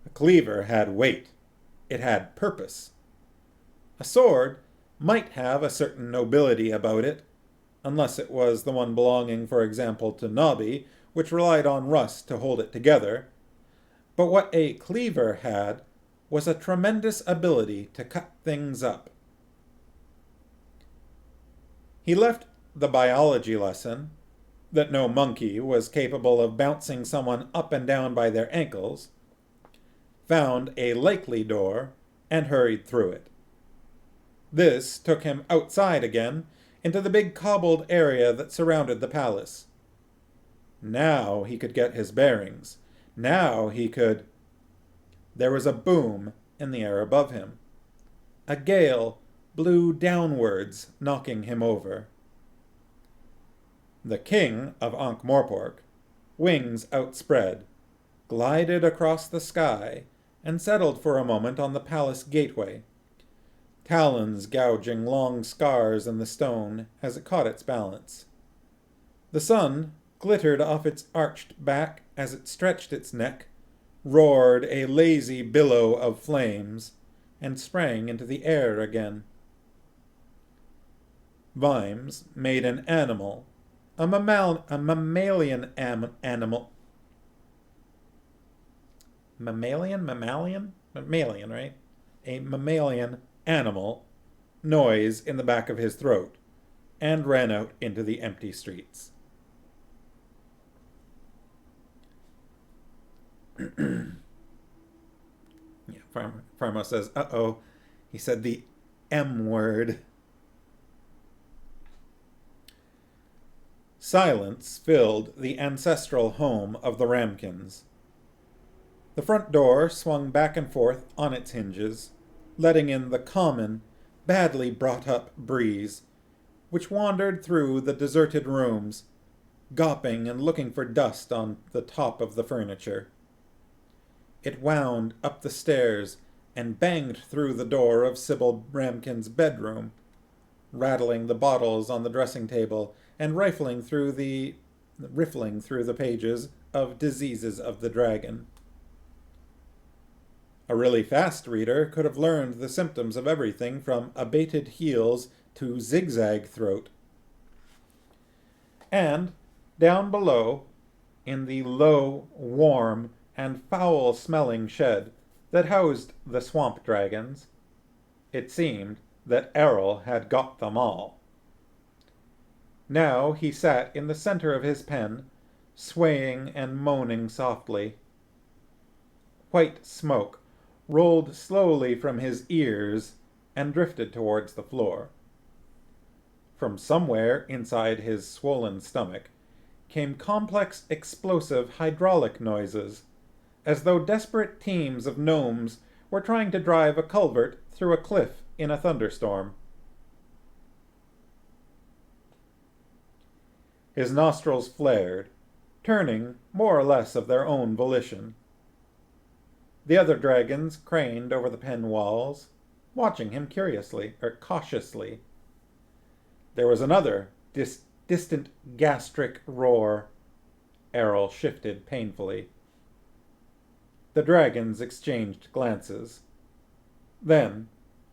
A cleaver had weight. It had purpose. A sword might have a certain nobility about it, unless it was the one belonging, for example, to Nobby, which relied on rust to hold it together. But what a cleaver had was a tremendous ability to cut things up. He left the biology lesson, that no monkey was capable of bouncing someone up and down by their ankles, found a likely door, and hurried through it. This took him outside again, into the big cobbled area that surrounded the palace. Now he could get his bearings. Now he could... There was a boom in the air above him. A gale blew downwards, knocking him over. The king of Ankh-Morpork, wings outspread, glided across the sky and settled for a moment on the palace gateway, talons gouging long scars in the stone as it caught its balance. The sun glittered off its arched back as it stretched its neck, roared a lazy billow of flames, and sprang into the air again. Vimes made an animal, a mammalian animal. Mammalian, right? A mammalian animal noise in the back of his throat, and ran out into the empty streets. Farmo says, uh-oh, he said the M word. Silence filled the ancestral home of the Ramkins. The front door swung back and forth on its hinges, letting in the common, badly brought-up breeze, which wandered through the deserted rooms, gawping and looking for dust on the top of the furniture. It wound up the stairs and banged through the door of Sybil Ramkin's bedroom, rattling the bottles on the dressing table and riffling through the pages of Diseases of the Dragon. A really fast reader could have learned the symptoms of everything from abated heels to zigzag throat. And down below, in the low, warm, and foul-smelling shed that housed the swamp dragons, it seemed that Errol had got them all. Now he sat in the center of his pen, swaying and moaning softly. White smoke rolled slowly from his ears and drifted towards the floor. From somewhere inside his swollen stomach came complex explosive hydraulic noises, as though desperate teams of gnomes were trying to drive a culvert through a cliff in a thunderstorm. His nostrils flared, turning more or less of their own volition. The other dragons craned over the pen walls, watching him cautiously. There was another distant gastric roar. Errol shifted painfully. The dragons exchanged glances. Then,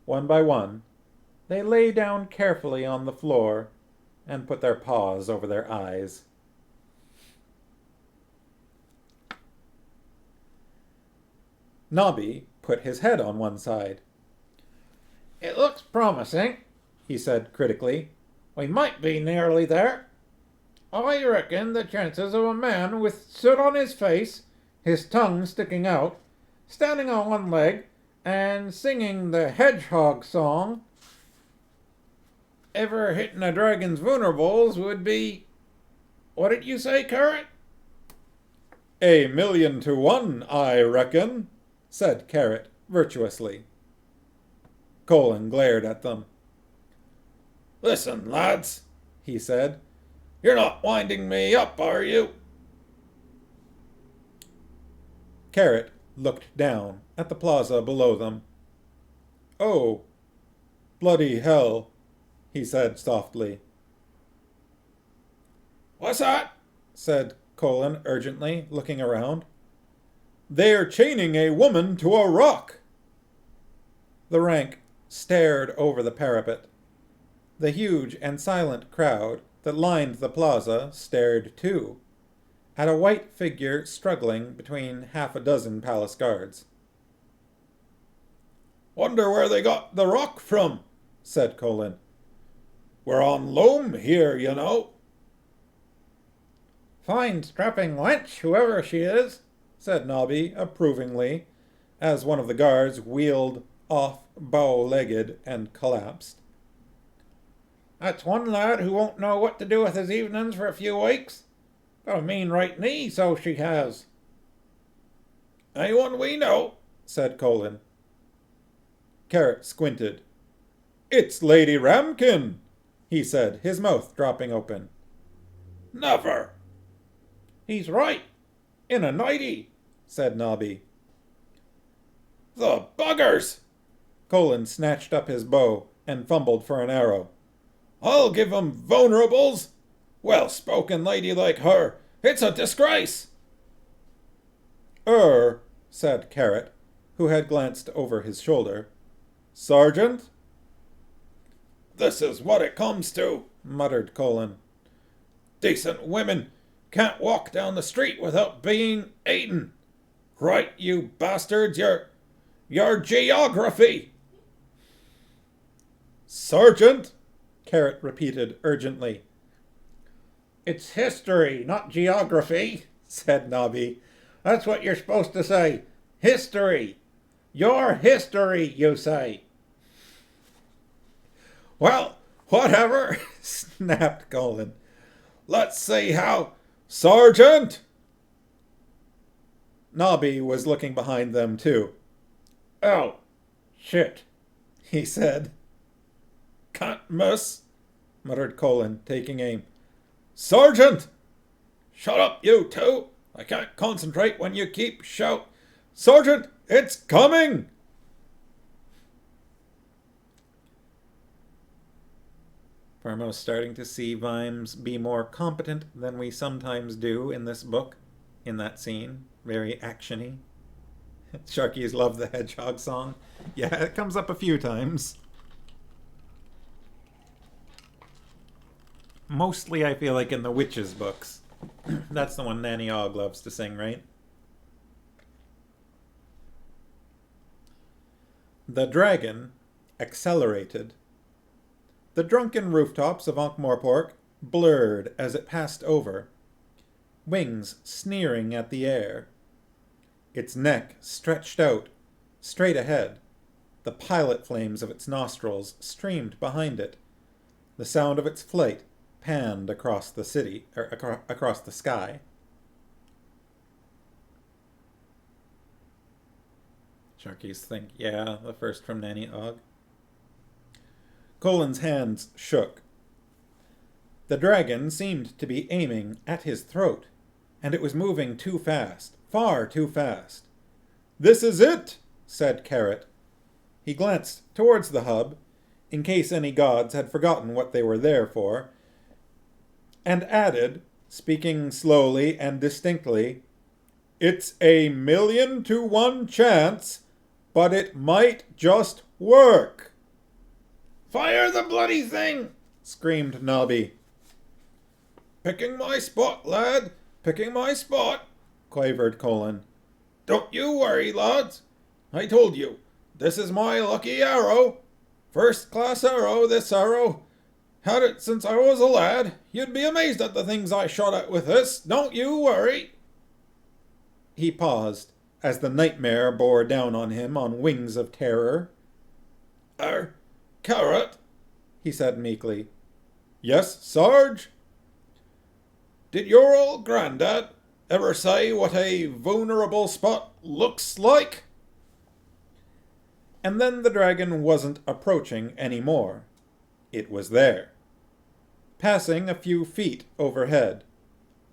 one by one, they lay down carefully on the floor and put their paws over their eyes. Nobby put his head on one side. "It looks promising," he said critically. "We might be nearly there. I reckon the chances of a man with soot on his face, his tongue sticking out, standing on one leg, and singing the hedgehog song, ever hitting a dragon's vulnerables would be... What did you say, Carrot?" 1,000,000 to 1, I reckon, said Carrot virtuously. Colin glared at them. "Listen, lads," he said. "You're not winding me up, are you?" Carrot looked down at the plaza below them. "Oh, bloody hell," he said softly. What's that? Said Colin urgently, looking around. They're chaining a woman to a rock. The rank stared over the parapet. The huge and silent crowd that lined the plaza stared too, at a white figure struggling between half a dozen palace guards. Wonder where they got the rock from, said Colin. We're on loam here, you know. Fine strapping wench, whoever she is, said Nobby approvingly, as one of the guards wheeled off bow-legged and collapsed. That's one lad who won't know what to do with his evenings for a few weeks. Got a mean right knee, so she has. Anyone we know, said Colin. Carrot squinted. It's Lady Ramkin, he said, his mouth dropping open. Never. He's right. In a nightie, said Nobby. The buggers! Colin snatched up his bow and fumbled for an arrow. I'll give 'em vulnerables. Well-spoken lady like her. It's a disgrace. Said Carrot, who had glanced over his shoulder. Sergeant? This is what it comes to, muttered Colin. Decent women can't walk down the street without being eaten. Right, you bastards, your geography. Sergeant, Carrot repeated urgently. It's history, not geography, said Nobby. That's what you're supposed to say. History. Your history, you say. Well, whatever, snapped Colin. Let's see how... Sergeant! Nobby was looking behind them, too. Oh, shit, he said. Can't miss, muttered Colin, taking aim. Sergeant! Shut up, you two. I can't concentrate when you keep shout. Sergeant, it's coming! Farmo's starting to see Vimes be more competent than we sometimes do in this book, in that scene. Very action-y. Sharkies love the Hedgehog song. Yeah, it comes up a few times. Mostly, I feel like, in the Witches books. That's the one Nanny Ogg loves to sing, right? The dragon accelerated. The drunken rooftops of Ankh-Morpork blurred as it passed over, wings sneering at the air. Its neck stretched out, straight ahead. The pilot flames of its nostrils streamed behind it. The sound of its flight panned across the city, or across the sky. Sharkies think, yeah, the first from Nanny Ogg. Colin's hands shook. The dragon seemed to be aiming at his throat, and it was moving too fast, far too fast. This is it, said Carrot. He glanced towards the hub, in case any gods had forgotten what they were there for, and added, speaking slowly and distinctly, It's 1,000,000 to 1 chance, but it might just work. Fire the bloody thing, screamed Nobby. Picking my spot, lad, picking my spot, quavered Colin. Don't you worry, lads. I told you, this is my lucky arrow. First-class arrow, this arrow. Had it since I was a lad. You'd be amazed at the things I shot at with this. Don't you worry. He paused, as the nightmare bore down on him on wings of terror. Carrot, he said meekly. Yes, Sarge? Did your old granddad ever say what a vulnerable spot looks like? And then the dragon wasn't approaching any more. It was there, passing a few feet overhead,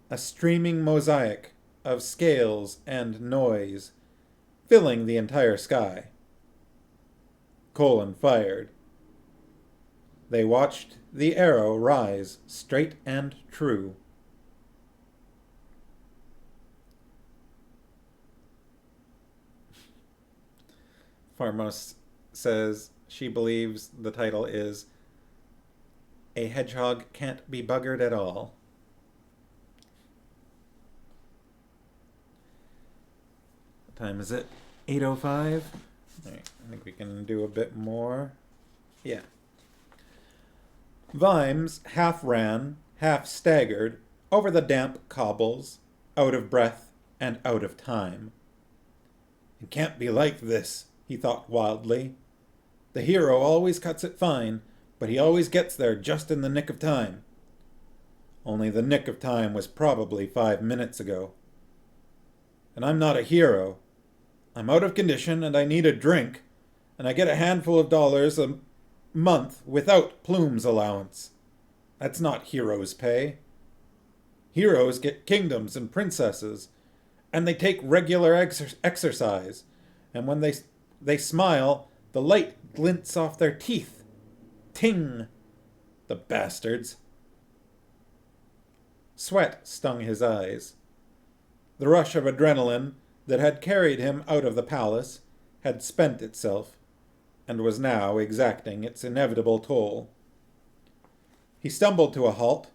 a streaming mosaic of scales and noise, filling the entire sky. Colin fired. They watched the arrow rise straight and true, Foremost says she believes the title is A Hedgehog Can't Be Buggered at All. What time is it? 8:05? Alright, I think we can do a bit more. Yeah. Vimes half ran, half staggered, over the damp cobbles, out of breath and out of time. It can't be like this, he thought wildly. The hero always cuts it fine, but he always gets there just in the nick of time. Only the nick of time was probably 5 minutes ago. And I'm not a hero. I'm out of condition and I need a drink, and I get a handful of dollars a month without Plume's allowance. That's not heroes' pay. Heroes get kingdoms and princesses, and they take regular exercise, and when they smile, the light glints off their teeth. Ting! The bastards. Sweat stung his eyes. The rush of adrenaline that had carried him out of the palace had spent itself, and was now exacting its inevitable toll. He stumbled to a halt,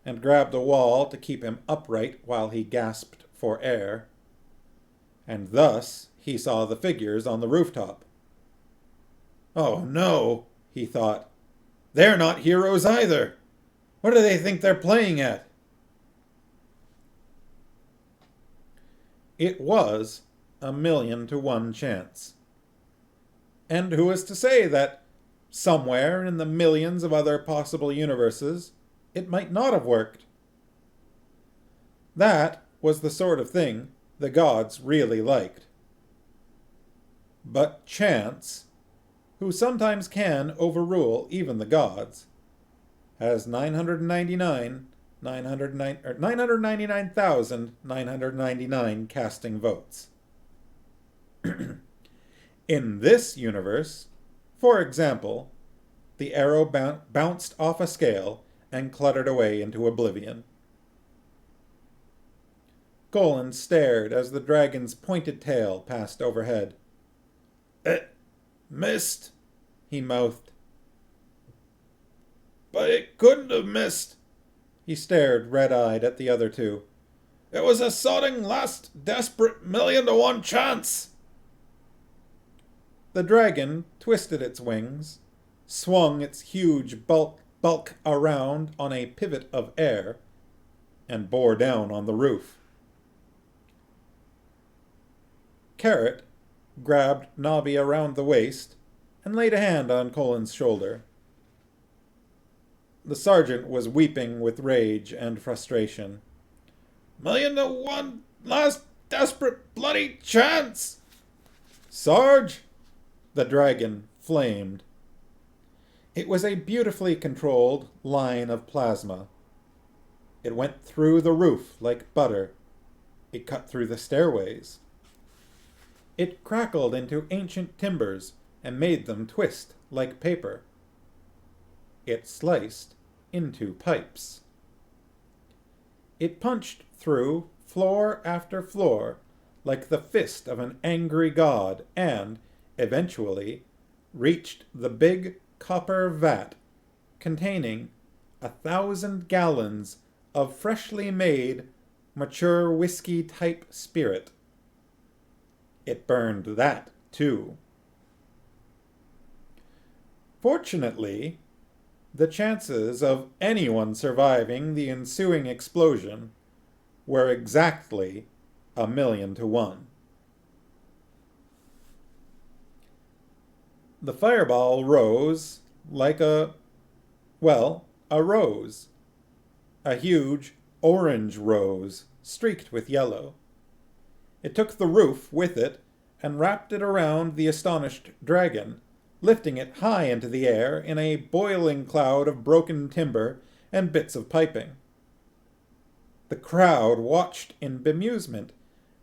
and grabbed a wall to keep him upright while he gasped for air. And thus he saw the figures on the rooftop. Oh no, he thought. They're not heroes either. What do they think they're playing at? It was a 1,000,000 to 1 chance. And who is to say that somewhere in the millions of other possible universes it might not have worked? That was the sort of thing the gods really liked. But chance, who sometimes can overrule even the gods, has 999,999 casting votes. In this universe, for example, the arrow bounced off a scale and cluttered away into oblivion. Golan stared as the dragon's pointed tail passed overhead. It missed, he mouthed. But it couldn't have missed. He stared red-eyed at the other two. It was a sodding last desperate 1,000,000 to 1 chance. The dragon twisted its wings, swung its huge bulk around on a pivot of air, and bore down on the roof. Carrot grabbed Nobby around the waist and laid a hand on Colin's shoulder. The sergeant was weeping with rage and frustration. 1,000,000 to 1 last desperate bloody chance! Sarge! The dragon flamed. It was a beautifully controlled line of plasma. It went through the roof like butter. It cut through the stairways. It crackled into ancient timbers and made them twist like paper. It sliced into pipes. It punched through floor after floor like the fist of an angry god and, eventually, reached the big copper vat containing 1,000 gallons of freshly made, mature whiskey-type spirit. It burned that, too. Fortunately, the chances of anyone surviving the ensuing explosion were exactly 1,000,000 to 1. The fireball rose like a rose. A huge orange rose, streaked with yellow. It took the roof with it and wrapped it around the astonished dragon, lifting it high into the air in a boiling cloud of broken timber and bits of piping. The crowd watched in bemusement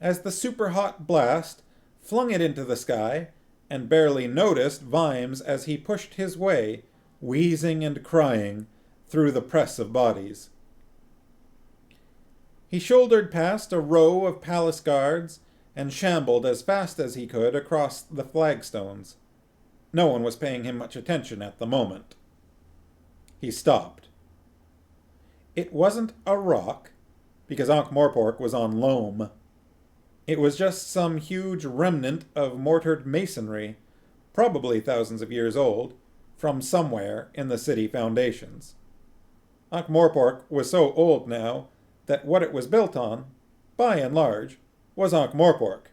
as the super-hot blast flung it into the sky and barely noticed Vimes as he pushed his way, wheezing and crying, through the press of bodies. He shouldered past a row of palace guards and shambled as fast as he could across the flagstones. No one was paying him much attention at the moment. He stopped. It wasn't a rock, because Ankh-Morpork was on loam. It was just some huge remnant of mortared masonry, probably thousands of years old, from somewhere in the city foundations. Ankh-Morpork was so old now that what it was built on, by and large, was Ankh-Morpork.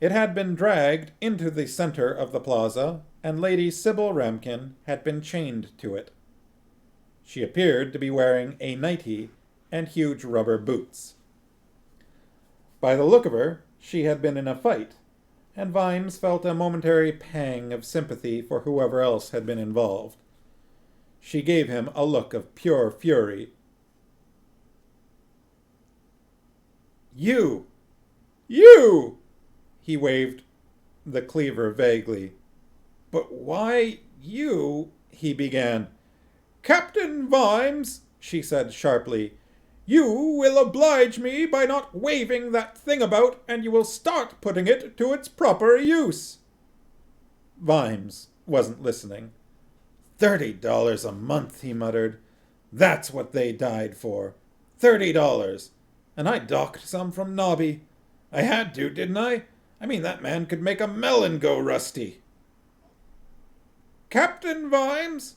It had been dragged into the center of the plaza, and Lady Sybil Ramkin had been chained to it. She appeared to be wearing a nightie and huge rubber boots. By the look of her, she had been in a fight, and Vimes felt a momentary pang of sympathy for whoever else had been involved. She gave him a look of pure fury. You! You! He waved the cleaver vaguely. But why you? He began. Captain Vimes, she said sharply, you will oblige me by not waving that thing about, and you will start putting it to its proper use. Vimes wasn't listening. $30 a month, he muttered. That's what they died for. $30. And I docked some from Nobby. I had to, didn't I? I mean, that man could make a melon go rusty. Captain Vimes?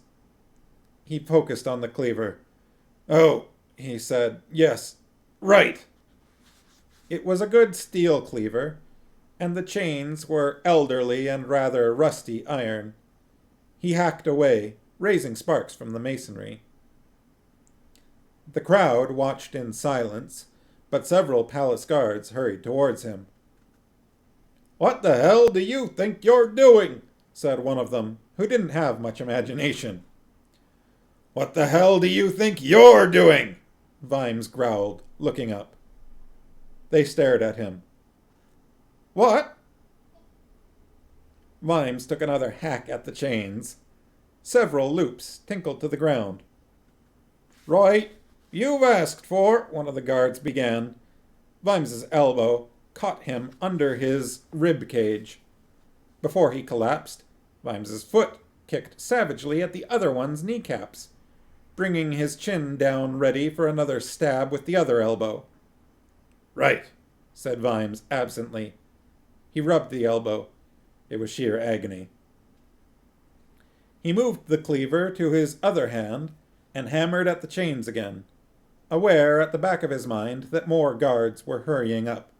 He focused on the cleaver. Oh, he said, yes, right. It was a good steel cleaver, and the chains were elderly and rather rusty iron. He hacked away, raising sparks from the masonry. The crowd watched in silence, but several palace guards hurried towards him. What the hell do you think you're doing? Said one of them, who didn't have much imagination. What the hell do you think you're doing? Vimes growled, looking up. They stared at him. What? Vimes took another hack at the chains. Several loops tinkled to the ground. Right, you've asked for, one of the guards began. Vimes's elbow caught him under his rib cage. Before he collapsed, Vimes's foot kicked savagely at the other one's kneecaps, bringing his chin down ready for another stab with the other elbow. Right, said Vimes absently. He rubbed the elbow. It was sheer agony. He moved the cleaver to his other hand and hammered at the chains again, aware at the back of his mind that more guards were hurrying up,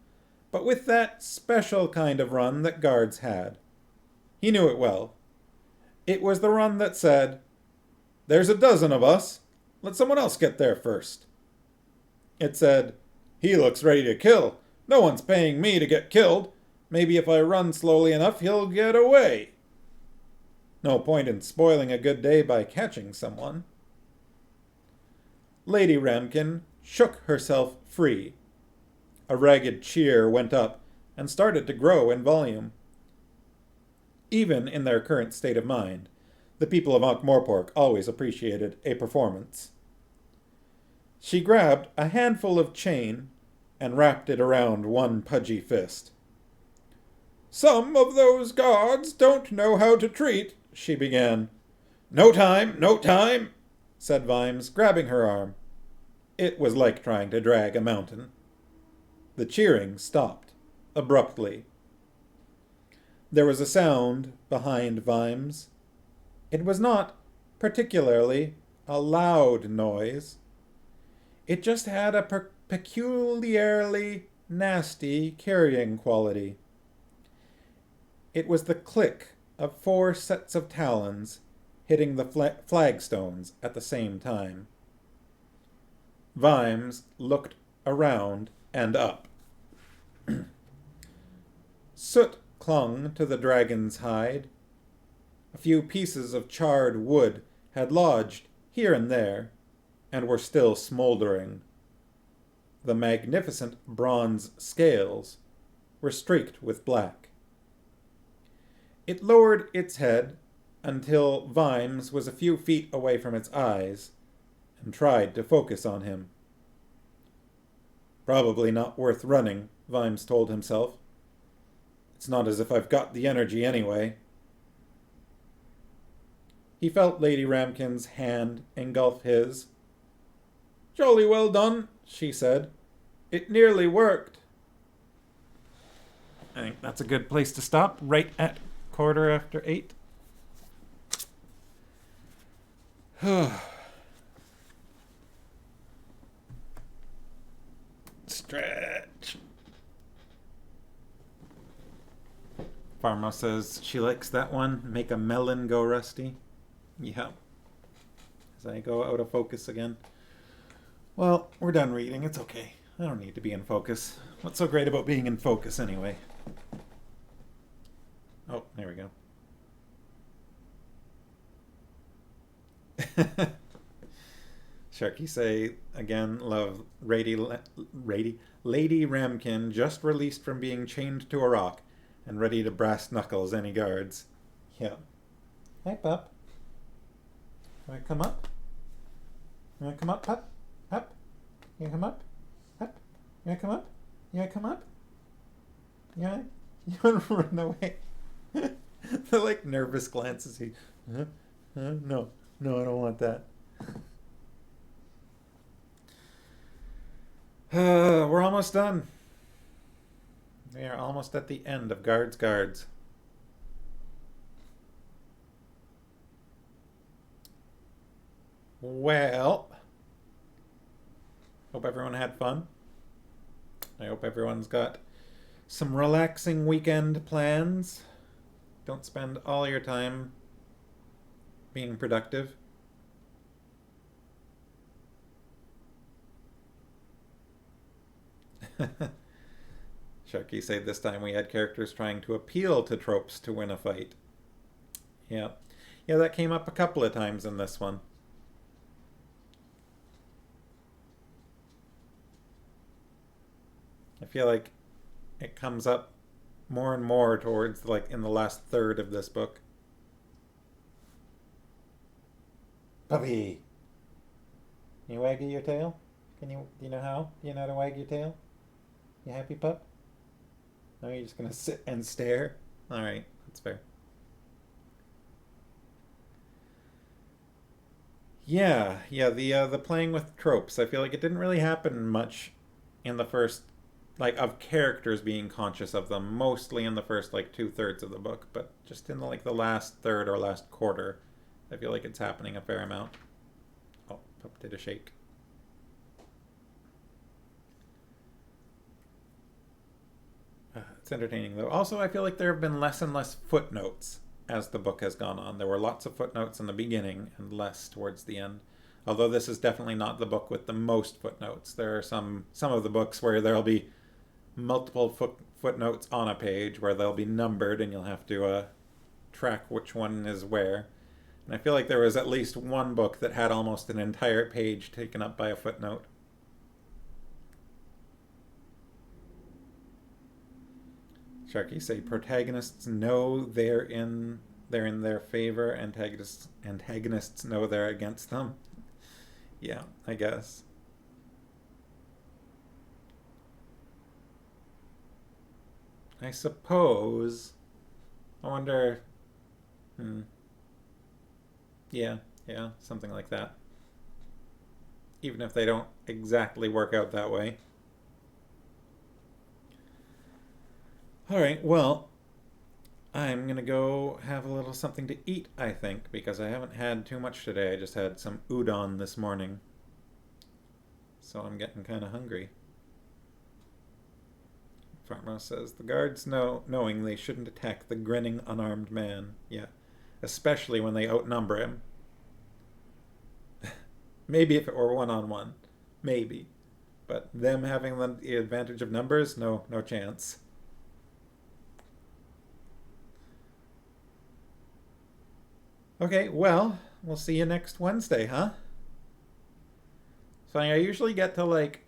but with that special kind of run that guards had. He knew it well. It was the run that said, There's a dozen of us. Let someone else get there first. It said, He looks ready to kill. No one's paying me to get killed. Maybe if I run slowly enough, he'll get away. No point in spoiling a good day by catching someone. Lady Ramkin shook herself free. A ragged cheer went up and started to grow in volume. Even in their current state of mind, the people of Ankh-Morpork always appreciated a performance. She grabbed a handful of chain and wrapped it around one pudgy fist. Some of those guards don't know how to treat, she began. No time, said Vimes, grabbing her arm. It was like trying to drag a mountain. The cheering stopped, abruptly. There was a sound behind Vimes. It was not particularly a loud noise. It just had a peculiarly nasty carrying quality. It was the click of 4 sets of talons hitting the flagstones at the same time. Vimes looked around and up. Soot clung to the dragon's hide. A few pieces of charred wood had lodged here and there, and were still smoldering. The magnificent bronze scales were streaked with black. It lowered its head until Vimes was a few feet away from its eyes, and tried to focus on him. Probably not worth running, Vimes told himself. It's not as if I've got the energy anyway. He felt Lady Ramkin's hand engulf his. Jolly well done, she said. It nearly worked. I think that's a good place to stop, right at 8:15. Stretch. Pharma says she likes that one. Make a melon go rusty. Yeah. As I go out of focus again. Well, we're done reading. It's okay. I don't need to be in focus. What's so great about being in focus anyway? Oh, there we go. Sharky say again, love Lady Ramkin, just released from being chained to a rock and ready to brass knuckles any guards. Yeah. Hey, pup. You wanna come up? You wanna come up, pup? Pup? You wanna come up? Pup? You wanna come up? You wanna come up? You wanna run away? The like nervous glances. No, I don't want that. We're almost done. We are almost at the end of Guards. Well, hope everyone had fun. I hope everyone's got some relaxing weekend plans. Don't spend all your time being productive. Sharky said this time we had characters trying to appeal to tropes to win a fight. Yeah, that came up a couple of times in this one. I feel like it comes up more and more towards like in the last third of this book. Puppy, can you wag your tail? Do you know how? Do you know how to wag your tail? You happy, pup? No, you're just gonna sit and stare? Alright, that's fair. Yeah, the playing with tropes. I feel like it didn't really happen much in the first, like, of characters being conscious of them, mostly in the first, like, 2/3 of the book, but just in, the last third or last quarter, I feel like it's happening a fair amount. Oh, pup did a shake. It's entertaining, though. Also, I feel like there have been less and less footnotes as the book has gone on. There were lots of footnotes in the beginning and less towards the end. Although this is definitely not the book with the most footnotes. There are some of the books where there'll be multiple footnotes on a page where they'll be numbered and you'll have to track which one is where. And I feel like there was at least one book that had almost an entire page taken up by a footnote. Sharky say protagonists know they're in their favor, antagonists know they're against them. Yeah, I guess. I suppose. I wonder. Yeah, something like that. Even if they don't exactly work out that way. Alright, well, I'm gonna go have a little something to eat, I think, because I haven't had too much today. I just had some udon this morning. So I'm getting kind of hungry. Pharma says, the guards knowing they shouldn't attack the grinning, unarmed man. Yeah, especially when they outnumber him. Maybe if it were one-on-one. Maybe. But them having the advantage of numbers? No chance. Okay, well, we'll see you next Wednesday, huh? So I usually get to like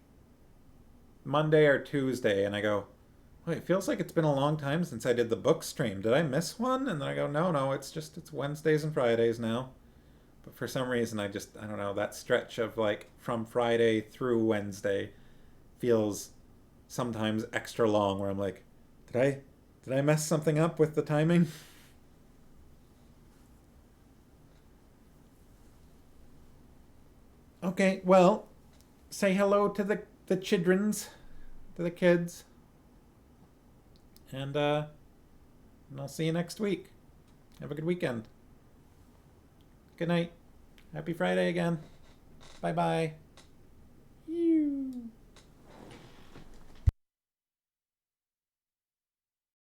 Monday or Tuesday and I go, oh, it feels like it's been a long time since I did the book stream. Did I miss one? And then I go, no, it's Wednesdays and Fridays now. But for some reason I don't know, that stretch of like from Friday through Wednesday feels sometimes extra long where I'm like, did I mess something up with the timing? Okay, well, say hello to the childrens, to the kids. And I'll see you next week. Have a good weekend. Good night. Happy Friday again. Bye bye.